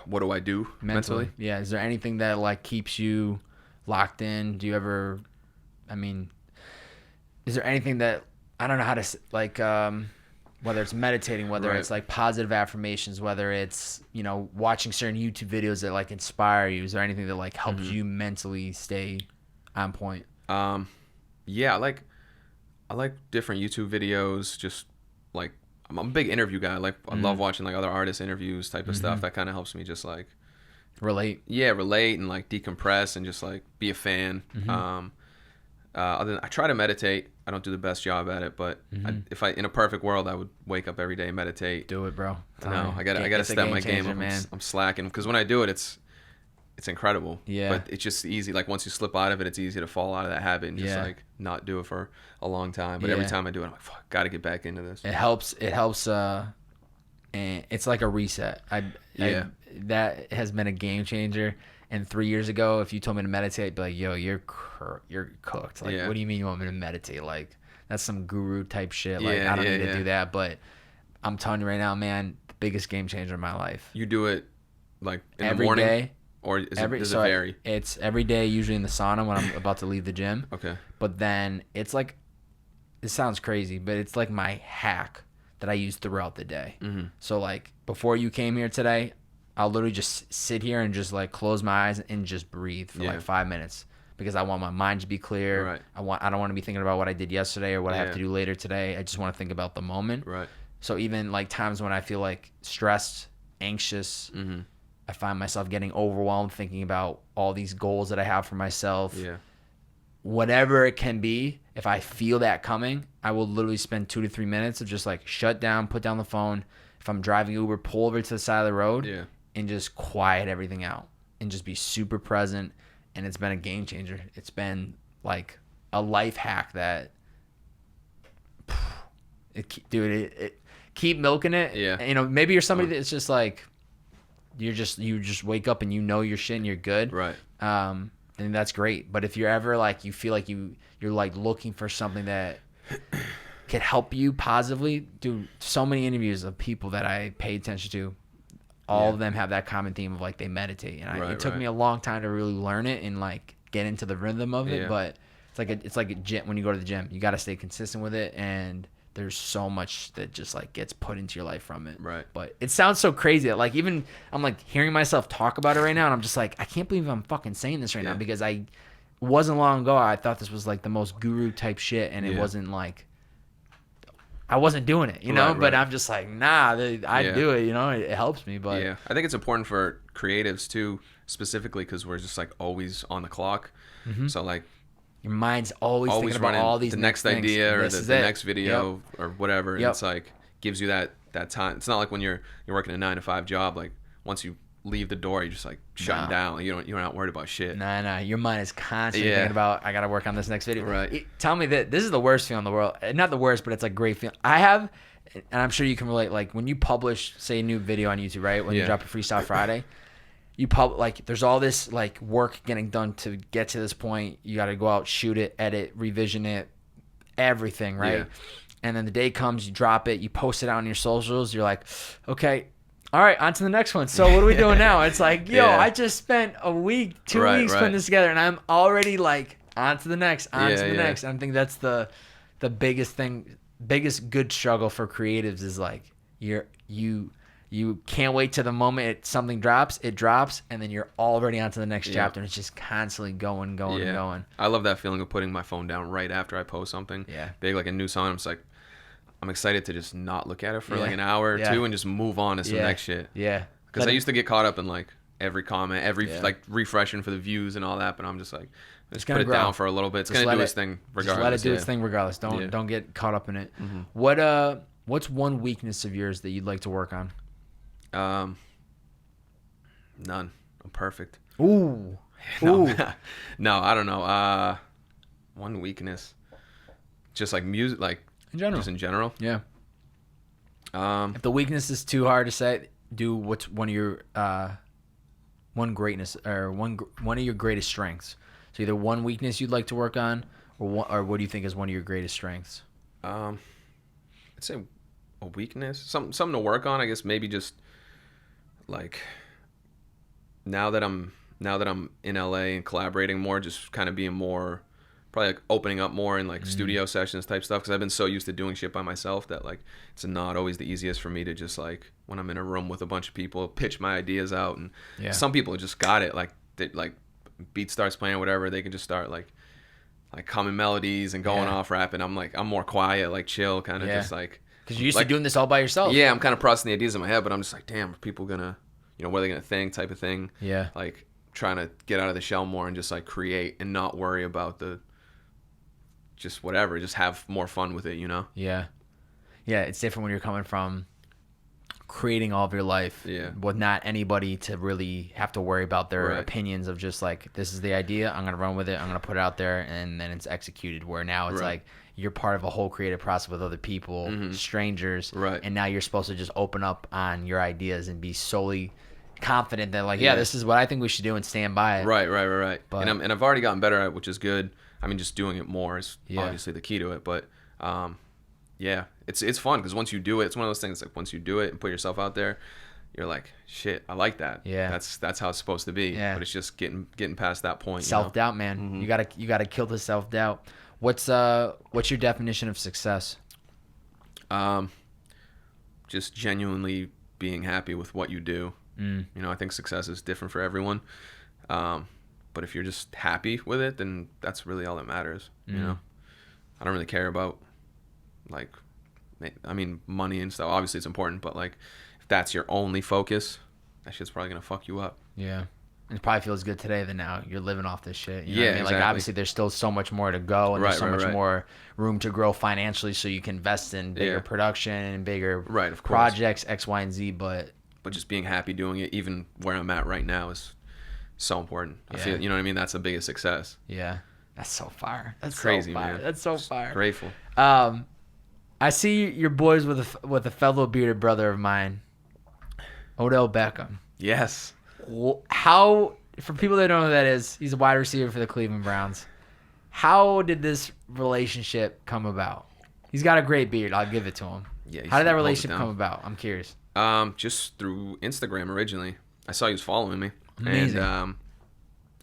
What do I do mentally? Yeah, is there anything that like keeps you locked in? Do you ever, I mean, is there anything that, I don't know how to, like, whether it's meditating, whether it's like positive affirmations, whether it's, you know, watching certain YouTube videos that like inspire you, is there anything that like helps you mentally stay on point? Yeah, I like different YouTube videos. Just like, I'm a big interview guy. Like, I love watching like other artists' interviews type of stuff. That kind of helps me just like relate and like decompress and just like be a fan. Other than, I try to meditate. I don't do the best job at it, but if I in a perfect world, I would wake up every day and meditate. Do it, bro. I gotta step my game up. Man. I'm slacking because when I do it, it's incredible. Yeah. But it's just easy. Like once you slip out of it, it's easy to fall out of that habit and just like not do it for a long time. But every time I do it, I'm like, fuck, gotta get back into this. It helps. And it's like a reset. That has been a game changer. And 3 years ago, if you told me to meditate, I'd be like, yo, you're cooked. Like, what do you mean you want me to meditate? Like, that's some guru type shit. Like, I don't need to do that. But I'm telling you right now, man, the biggest game changer in my life. You do it like in every the morning? Day, or does it vary? It's every day, usually in the sauna when I'm about to leave the gym. Okay. But then it's like, it sounds crazy, but it's like my hack that I use throughout the day. So like before you came here today, I'll literally just sit here and just like close my eyes and just breathe for like 5 minutes because I want my mind to be clear. Right. I don't want to be thinking about what I did yesterday or what I have to do later today. I just want to think about the moment. Right. So even like times when I feel like stressed, anxious, I find myself getting overwhelmed thinking about all these goals that I have for myself. Yeah. Whatever it can be, if I feel that coming, I will literally spend 2 to 3 minutes of just like shut down, put down the phone. If I'm driving Uber, pull over to the side of the road and just quiet everything out and just be super present. And it's been a game changer. It's been like a life hack that, keep milking it. Yeah. You know, maybe you're somebody that's just like, you just wake up and you know your shit and you're good. Right. And that's great. But if you're ever like, you feel like you're like looking for something that can help you positively, dude, so many interviews of people that I pay attention to, all of them have that common theme of like they meditate. And it took me a long time to really learn it and like get into the rhythm of it. But it's like a gym. When you go to the gym, you got to stay consistent with it. And there's so much that just like gets put into your life from it. Right. But it sounds so crazy that like even I'm like hearing myself talk about it right now and I'm just like, I can't believe I'm fucking saying this right now because it wasn't long ago I thought this was like the most guru type shit and it wasn't like I wasn't doing it, you know, but I'm just like, nah, I do it, you know, it helps me. But I think it's important for creatives too, specifically because we're just like always on the clock. So like, your mind's always thinking about all these the next things. Idea or the next video or whatever. And it's like gives you that time. It's not like when you're working a 9-to-5 job. Like once you leave the door, you're just like shutting down. You're not worried about shit. Nah. Your mind is constantly thinking about I gotta work on this next video. Right. Tell me that this is the worst feeling in the world. Not the worst, but it's like great feeling. I have, and I'm sure you can relate. Like when you publish, say, a new video on YouTube, right? When you drop a Freestyle Friday. Like there's all this like work getting done to get to this point. You got to go out, shoot it, edit, revision it, everything, right? And then the day comes, you drop it, you post it out on your socials. You're like, okay, all right, on to the next one. So what are we doing now? It's like, yo, I just spent a week, 2 weeks putting this together, and I'm already like on to the next, next. And I think that's the biggest thing, biggest good struggle for creatives is like you can't wait till the moment something drops, it drops, and then you're already on to the next chapter, and it's just constantly going and going. I love that feeling of putting my phone down right after I post something. Big, like a new song. I'm just like, I'm excited to just not look at it for like an hour or two and just move on to some next shit. Because I used to get caught up in like every comment, like refreshing for the views and all that, but I'm just like, just put it down for a little bit. It's going to do its thing regardless. Just let it do its thing regardless. Don't get caught up in it. What's one weakness of yours that you'd like to work on? None. I'm perfect. Ooh. No, I don't know. One weakness, just like music, like in general. Just in general. Yeah. If the weakness is too hard to say, do what's one of your one greatness or one of your greatest strengths. So either one weakness you'd like to work on, or what do you think is one of your greatest strengths? I'd say a weakness, something to work on. I guess maybe just like now that I'm in LA and collaborating more, just kind of being more, probably like opening up more in like studio sessions type stuff, because I've been so used to doing shit by myself that like it's not always the easiest for me to just like when I'm in a room with a bunch of people pitch my ideas out. And some people just got it, like they, like beat starts playing or whatever, they can just start like humming melodies and going off rapping. I'm more quiet, like chill, kind of just like, because you're used to doing this all by yourself. Yeah, I'm kind of processing the ideas in my head, but I'm just like, damn, are people gonna, what are they gonna think, type of thing. Yeah, like trying to get out of the shell more and just like create and not worry about just whatever, just have more fun with it, Yeah, it's different when you're coming from creating all of your life with not anybody to really have to worry about their opinions of just like, this is the idea, I'm gonna run with it, I'm gonna put it out there, and then it's executed. Where now it's like you're part of a whole creative process with other people, strangers, and now you're supposed to just open up on your ideas and be solely confident that like, this is what I think we should do, and stand by it. Right. But, and I've already gotten better at it, which is good. I mean, just doing it more is obviously the key to it. But it's fun, because once you do it, it's one of those things like once you do it and put yourself out there, you're like, shit, I like that. Yeah, that's how it's supposed to be. Yeah. But it's just getting past that point. Self-doubt, man. You gotta kill the self-doubt. What's your definition of success? Just genuinely being happy with what you do. I think success is different for everyone. But if you're just happy with it, then that's really all that matters. I don't really care about like, I mean, money and stuff. Obviously it's important, but like if that's your only focus, that shit's probably gonna fuck you up. Yeah. And it probably feels good today that now you're living off this shit. You know what I mean? Exactly. Like obviously there's still so much more to go, and there's so much more room to grow financially, so you can invest in bigger production and bigger projects, X, Y, and Z. But just being happy doing it, even where I'm at right now, is so important. I feel, you know what I mean? That's the biggest success. Yeah. That's so fire. That's crazy, so fire. man. That's so fire. Grateful. I see your boys with a fellow bearded brother of mine, Odell Beckham. Yes. How, for people that don't know who that is, he's a wide receiver for the Cleveland Browns. How did this relationship come about? He's got a great beard. I'll give it to him. Yeah. How did that relationship come about? I'm curious. Just through Instagram originally. I saw he was following me. Amazing. And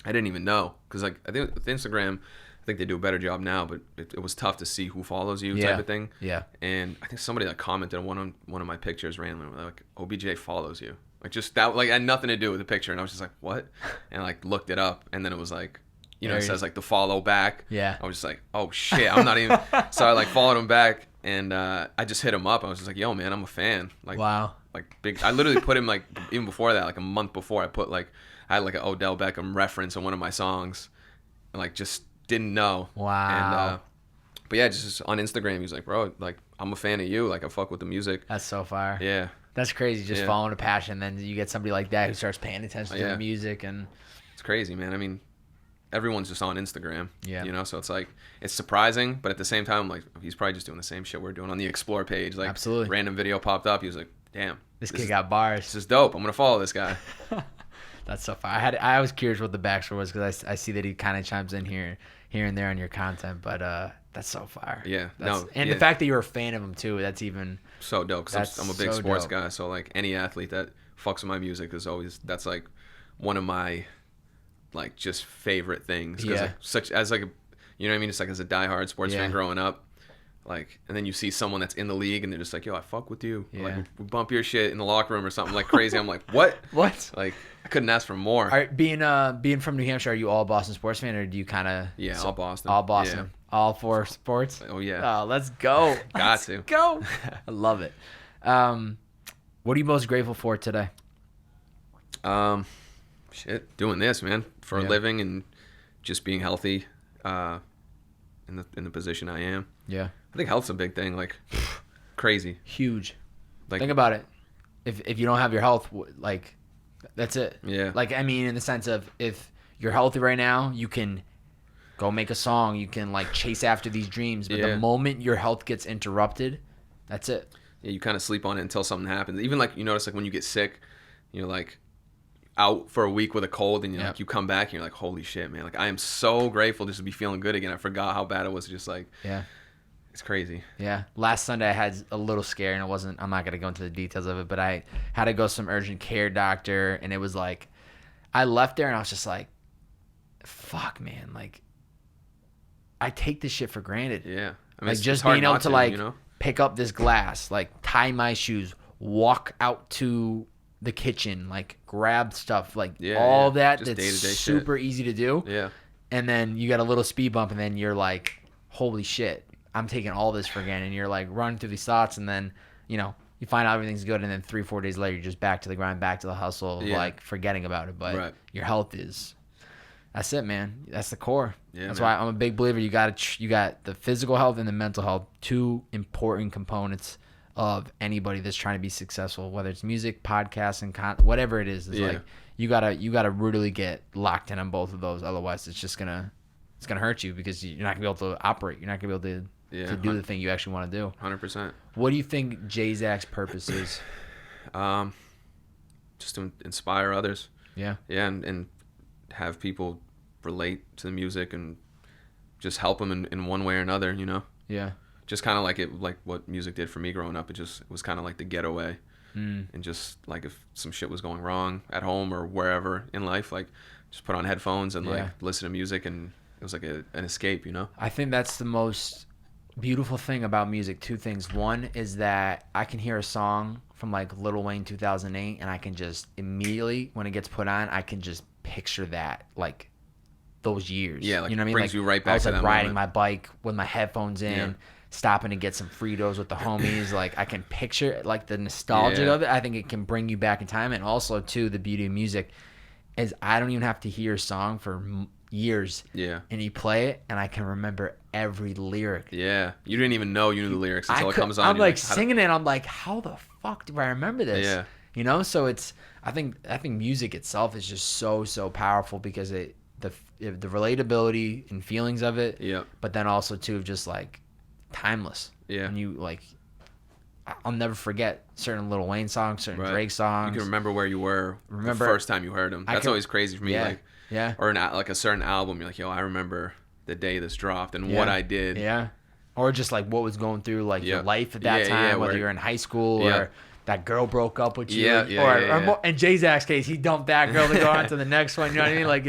I didn't even know, because like I think with Instagram, I think they do a better job now, but it was tough to see who follows you, type of thing. Yeah. And I think somebody like commented on one of my pictures randomly, like, OBJ follows you. Like just that, like, had nothing to do with the picture, and I was just like, what? And I like looked it up, and then it was like, it says like the follow back. Yeah. I was just like, oh shit, I'm not even. So I like followed him back, and I just hit him up. I was just like, yo man, I'm a fan. Like, wow. Like big. I literally put him like even before that, like a month before, I had like an Odell Beckham reference on one of my songs, and like just didn't know. Wow. And but yeah, just on Instagram, he was like, bro, like I'm a fan of you. Like I fuck with the music. That's so fire. Yeah. That's crazy. Just following a passion, then you get somebody like that who starts paying attention to the music, and it's crazy, man. I mean, everyone's just on Instagram. Yeah. So it's like, it's surprising, but at the same time, like he's probably just doing the same shit we're doing on the Explore page. Like, absolutely. Random video popped up. He was like, damn, this kid got bars. This is dope. I'm gonna follow this guy. That's so fire. I was curious what the backstory was, because I see that he kind of chimes in here and there on your content, but that's so fire. Yeah. The fact that you're a fan of him too, that's even so dope, because I'm a big sports guy. So like any athlete that fucks with my music is always, that's like one of my like just favorite things. Yeah. Like, as like a, you know what I mean? It's like as a diehard sports fan growing up, like, and then you see someone that's in the league and they're just like, yo, I fuck with you. Yeah. Like we bump your shit in the locker room or something like crazy. I'm like, what? What? Like I couldn't ask for more. Being from New Hampshire, are you all Boston sports fan, or do you kind of? Yeah, all Boston. All Boston. Yeah. All for sports. Oh yeah. Oh, let's go. Let's go. I love it. What are you most grateful for today? Shit, doing this, man, for a living, and just being healthy, in the position I am. Yeah. I think health's a big thing, like crazy. Huge. Like, think about it. If you don't have your health, like, that's it. Yeah. Like, I mean, in the sense of, if you're healthy right now, you can go make a song, you can like chase after these dreams, but the moment your health gets interrupted, that's it. Yeah, you kind of sleep on it until something happens. Even like, you notice like when you get sick, you're like, out for a week with a cold, and like you come back and you're like, holy shit, man! Like I am so grateful just to be feeling good again. I forgot how bad it was. Just like it's crazy. Yeah. Last Sunday I had a little scare, and I'm not gonna go into the details of it, but I had to go to some urgent care doctor, and it was like I left there and I was just like, fuck, man, like I take this shit for granted. Yeah. I mean, like just being able to like pick up this glass, like tie my shoes, walk out to the kitchen, like grab stuff, like all that just that's super easy to do. Yeah. And then you got a little speed bump, and then you're like, holy shit, I'm taking all this for granted. And you're like running through these thoughts, and then, you know, you find out everything's good, and then 3-4 days later, you're just back to the grind, back to the hustle, like forgetting about it. But your health that's it, man. That's the core. Yeah, that's why I'm a big believer. You got the physical health and the mental health, two important components of anybody that's trying to be successful, whether it's music, podcasting, whatever it is. It's like you gotta really get locked in on both of those. Otherwise, it's gonna hurt you, because you're not gonna be able to operate. You're not gonna be able to do the thing you actually want to do. 100%. What do you think JZAC's purpose is? Just to inspire others. Yeah. Yeah, and have people relate to the music and just help them in one way or another, you know? Yeah. Just kind of like what music did for me growing up. It was kind of like the getaway. And just like if some shit was going wrong at home or wherever in life, like just put on headphones and like listen to music, and it was like an escape, you know? I think that's the most beautiful thing about music. Two things. One is that I can hear a song from like Lil Wayne 2008, and I can just immediately, when it gets put on, I can just picture that, like those years. Yeah, like, you know what I mean? Brings like you right back I was to like that riding moment. my bike with my headphones in, stopping to get some Fritos with the homies. Like I can picture like the nostalgia of it. I think it can bring you back in time. And also too, the beauty of music is I don't even have to hear a song for years. Yeah. And you play it, and I can remember every lyric. Yeah. You didn't even know you knew the lyrics until it comes on. I'm like singing it. I'm like, how the fuck do I remember this? Yeah. You know, so I think music itself is just so powerful, because the relatability and feelings of it. Yeah. But then also too, just like timeless. Yeah. And you like, I'll never forget certain Lil Wayne songs, certain Drake songs. You can remember where you were the first time you heard them. That's always crazy for me. Or like a certain album, you're like, yo, I remember the day this dropped and what I did. Yeah. Or just like what was going through like your life at that time, whether you're in high school or that girl broke up with you. Or in JZAC's case, he dumped that girl to go on to the next one. You know what I mean? Like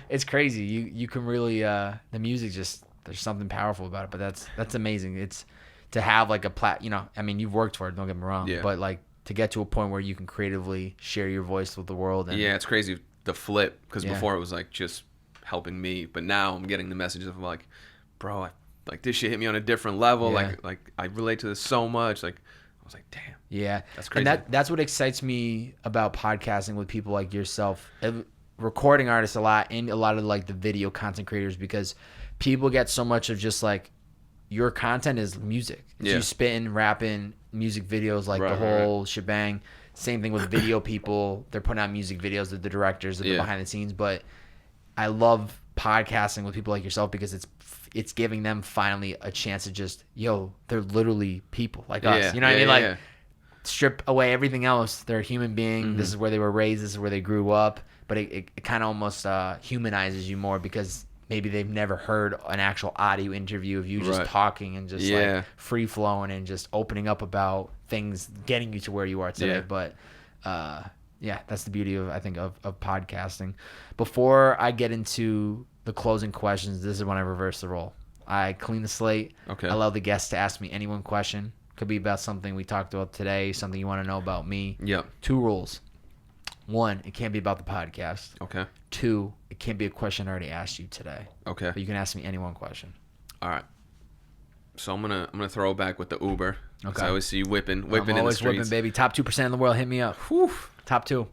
it's crazy. You can really the music just, there's something powerful about it. But that's amazing. It's to have like you know, I mean, you've worked for it, don't get me wrong. Yeah. But like to get to a point where you can creatively share your voice with the world. And it's crazy the flip, because before it was like just helping me, but now I'm getting the messages of like, bro, like this shit hit me on a different level. Like I relate to this so much. Like I was like, damn. Yeah. That's crazy. And that's what excites me about podcasting with people like yourself, recording artists a lot, and a lot of like the video content creators, because people get so much of just like, your content is music. It's you spitting, rapping, music videos, like the whole shebang. Same thing with video people. They're putting out music videos, they're the directors, they're the behind the scenes. But I love podcasting with people like yourself, because it's giving them finally a chance to just, they're literally people like us. You know what I mean? Like strip away everything else. They're a human being. Mm-hmm. This is where they were raised. This is where they grew up. But it kind of almost humanizes you more, because maybe they've never heard an actual audio interview of you just talking and just like free flowing and just opening up about things, getting you to where you are today. Yeah. But that's the beauty of, I think, of podcasting. Before I get into the closing questions, this is when I reverse the role. I clean the slate. Okay. I allow the guests to ask me any one question. Could be about something we talked about today, something you want to know about me. Yep. 2 rules. 1, it can't be about the podcast. Okay. 2, it can't be a question I already asked you today. Okay. But you can ask me any one question. All right. So I'm gonna throw it back with the Uber. Okay. I always see you whipping in the streets. I'm always whipping, baby. Top 2% in the world. Hit me up. Whew. Top 2.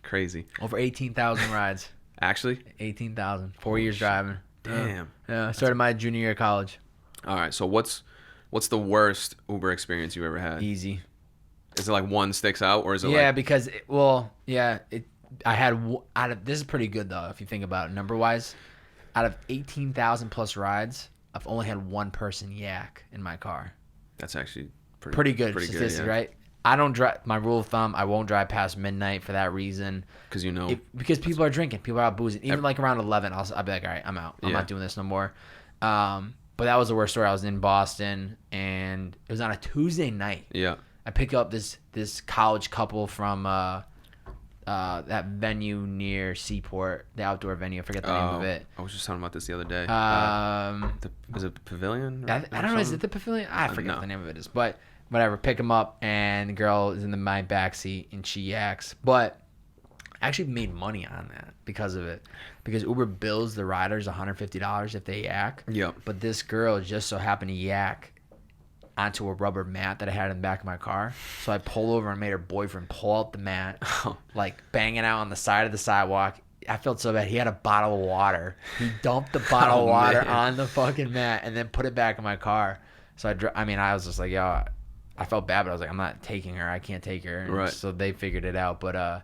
Crazy. Over 18,000 rides. Actually? 18,000. 4 years driving. Damn. Yeah. Started my junior year of college. All right. So what's the worst Uber experience you ever had? Easy. Is it like one sticks out, or is it because I had this is pretty good though if you think about it number wise. Out of 18,000 plus rides, I've only had one person yak in my car. That's actually pretty good statistic, right? I don't drive. My rule of thumb, I won't drive past midnight for that reason. Because you know. Because people are drinking. People are out boozing. Even like around 11, I'll be like, all right, I'm out. I'm not doing this no more. But that was the worst story. I was in Boston, and it was on a Tuesday night. Yeah. I pick up this college couple from that venue near Seaport, the outdoor venue. I forget the name of it. I was just talking about this the other day. Is it the Pavilion? I don't know. Is it the Pavilion? I forget what the name of it is. But whatever. Pick them up, and the girl is in my backseat, and she yaks. But I actually made money on that because of it. Because Uber bills the riders $150 if they yak. Yep. But this girl just so happened to yak onto a rubber mat that I had in the back of my car. So I pulled over and made her boyfriend pull out the mat, like banging out on the side of the sidewalk. I felt so bad. He had a bottle of water. He dumped the bottle of water on the fucking mat and then put it back in my car. So I was just like, yo, I felt bad, but I was like, I'm not taking her. I can't take her. And so they figured it out. But I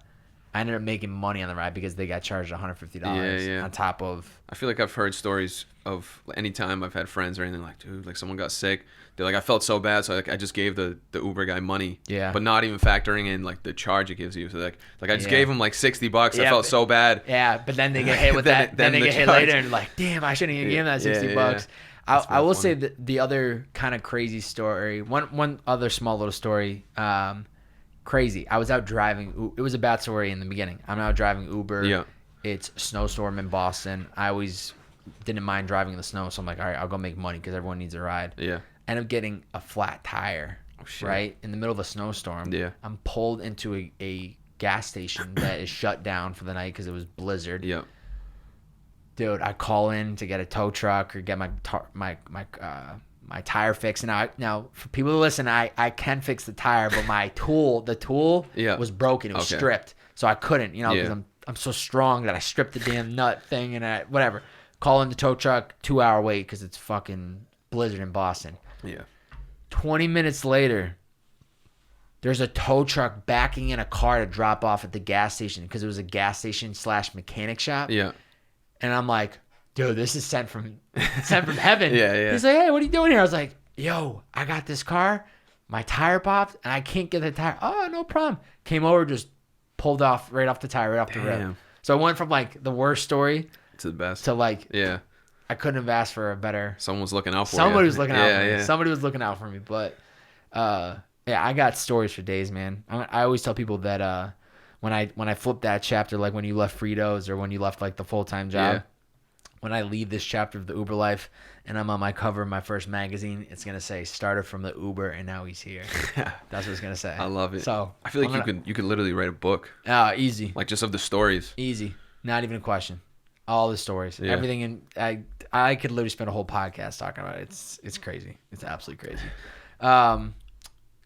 ended up making money on the ride because they got charged $150 on top of. I feel like I've heard stories of any time I've had friends or anything like, dude, like someone got sick. They're like, I felt so bad, so I just gave the Uber guy money. Yeah. But not even factoring in like the charge it gives you. So like I just gave him like $60. I felt so bad. Yeah, but then they get hit with that. Then they get hit later and like, damn, I shouldn't even give him that $60. Yeah. I will say that the other kind of crazy story, one other small little story, crazy. I was out driving. It was a bad story in the beginning. I'm out driving Uber. Yeah. It's a snowstorm in Boston. I always didn't mind driving in the snow, so I'm like, all right, I'll go make money because everyone needs a ride. Yeah. End up getting a flat tire, right, in the middle of a snowstorm. Yeah. I'm pulled into a gas station that is shut down for the night because it was blizzard. Yeah. Dude, I call in to get a tow truck or get my tire fixed. Now for people to listen, I can fix the tire, but the tool was broken. It was stripped, so I couldn't, because I'm so strong that I stripped the damn nut thing and whatever. Call in the tow truck, 2-hour wait because it's fucking blizzard in Boston. Yeah. 20 minutes later, there's a tow truck backing in a car to drop off at the gas station because it was a gas station / mechanic shop. Yeah. And I'm like, dude, this is sent from heaven. Yeah. He's like, hey, what are you doing here? I was like, yo, I got this car. My tire popped, and I can't get the tire. Oh, no problem. Came over, just pulled off right off the tire, right off the rim. So I went from like the worst story to the best. To like, I couldn't have asked for a better. Someone was looking out for you. Somebody was looking out for me. Somebody was looking out for me. But I got stories for days, man. I always tell people that when I flip that chapter, like when you left Fritos or when you left like the full-time job, when I leave this chapter of the Uber life and I'm on my cover of my first magazine, it's gonna say started from the Uber and now he's here. That's what it's gonna say. I love it. So I feel like you could literally write a book. Easy. Like just of the stories. Easy. Not even a question. All the stories. Yeah. Everything in I could literally spend a whole podcast talking about it. It's crazy. It's absolutely crazy.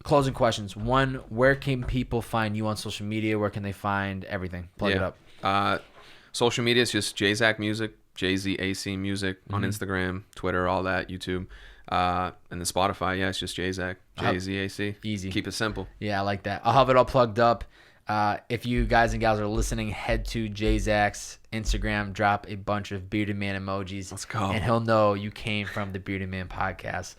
Closing questions. One, where can people find you on social media? Where can they find everything? Plug it up. Social media is just JZAC Music, JZAC Music on Instagram, Twitter, all that, YouTube. And then Spotify, it's just JZAC, JZAC. Easy. Keep it simple. Yeah, I like that. I'll have it all plugged up. If you guys and gals are listening, head to JZAC's Instagram, drop a bunch of Bearded Man emojis. Let's go. And he'll know you came from the Bearded Man podcast.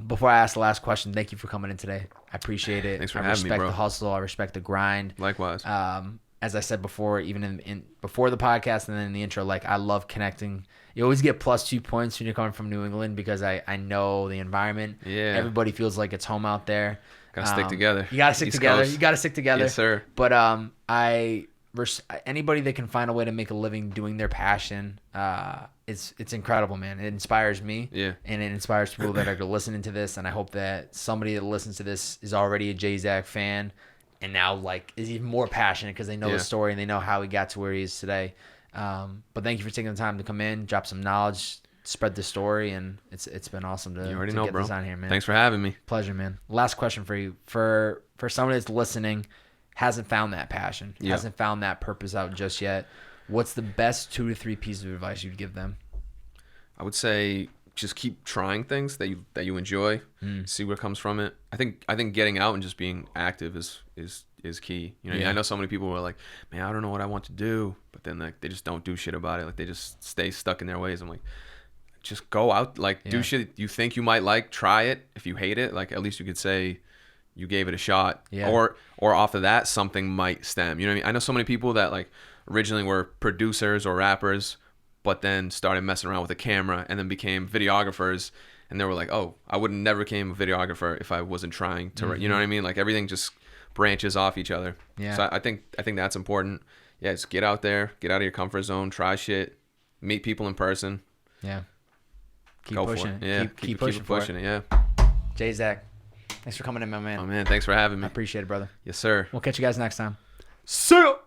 Before I ask the last question, thank you for coming in today. I appreciate it. Thanks for having me, bro. I respect the hustle. I respect the grind. Likewise. As I said before, even in before the podcast and then in the intro, like I love connecting. You always get +2 points when you're coming from New England because I know the environment. Yeah. Everybody feels like it's home out there. Gotta stick together. You gotta stick together. You gotta stick together. Yes, sir. But anybody that can find a way to make a living doing their passion, it's incredible, man. It inspires me. Yeah. And it inspires people that are listening to this. And I hope that somebody that listens to this is already a JZAC fan and now like is even more passionate because they know the story and they know how he got to where he is today. But thank you for taking the time to come in, drop some knowledge, spread the story, and it's been awesome to, you already to know, get bro. this on here, man. Thanks for having me. Pleasure, man. Last question for you. For somebody that's listening, hasn't found that passion, hasn't found that purpose out just yet, what's the best 2 to 3 pieces of advice you'd give them? I would say just keep trying things that you enjoy, see what comes from it. I think getting out and just being active is key. I know so many people who are like, man, I don't know what I want to do, but then like they just don't do shit about it. Like they just stay stuck in their ways. I'm like, just go out, like do shit you think you might like, try it. If you hate it, like at least you could say you gave it a shot. Yeah. Or off of that, something might stem. You know what I mean? I know so many people that like originally were producers or rappers, but then started messing around with a camera and then became videographers. And they were like, oh, I would have never became a videographer if I wasn't trying to, you know what I mean? Like everything just branches off each other. Yeah. So I think that's important. Yeah, just get out there, get out of your comfort zone, try shit, meet people in person. Yeah. Keep Go pushing for it. Yeah, Keep pushing it. Yeah. Yeah. JZAC, thanks for coming in, my man. Oh man, thanks for having me. I appreciate it, brother. Yes, sir. We'll catch you guys next time. See ya.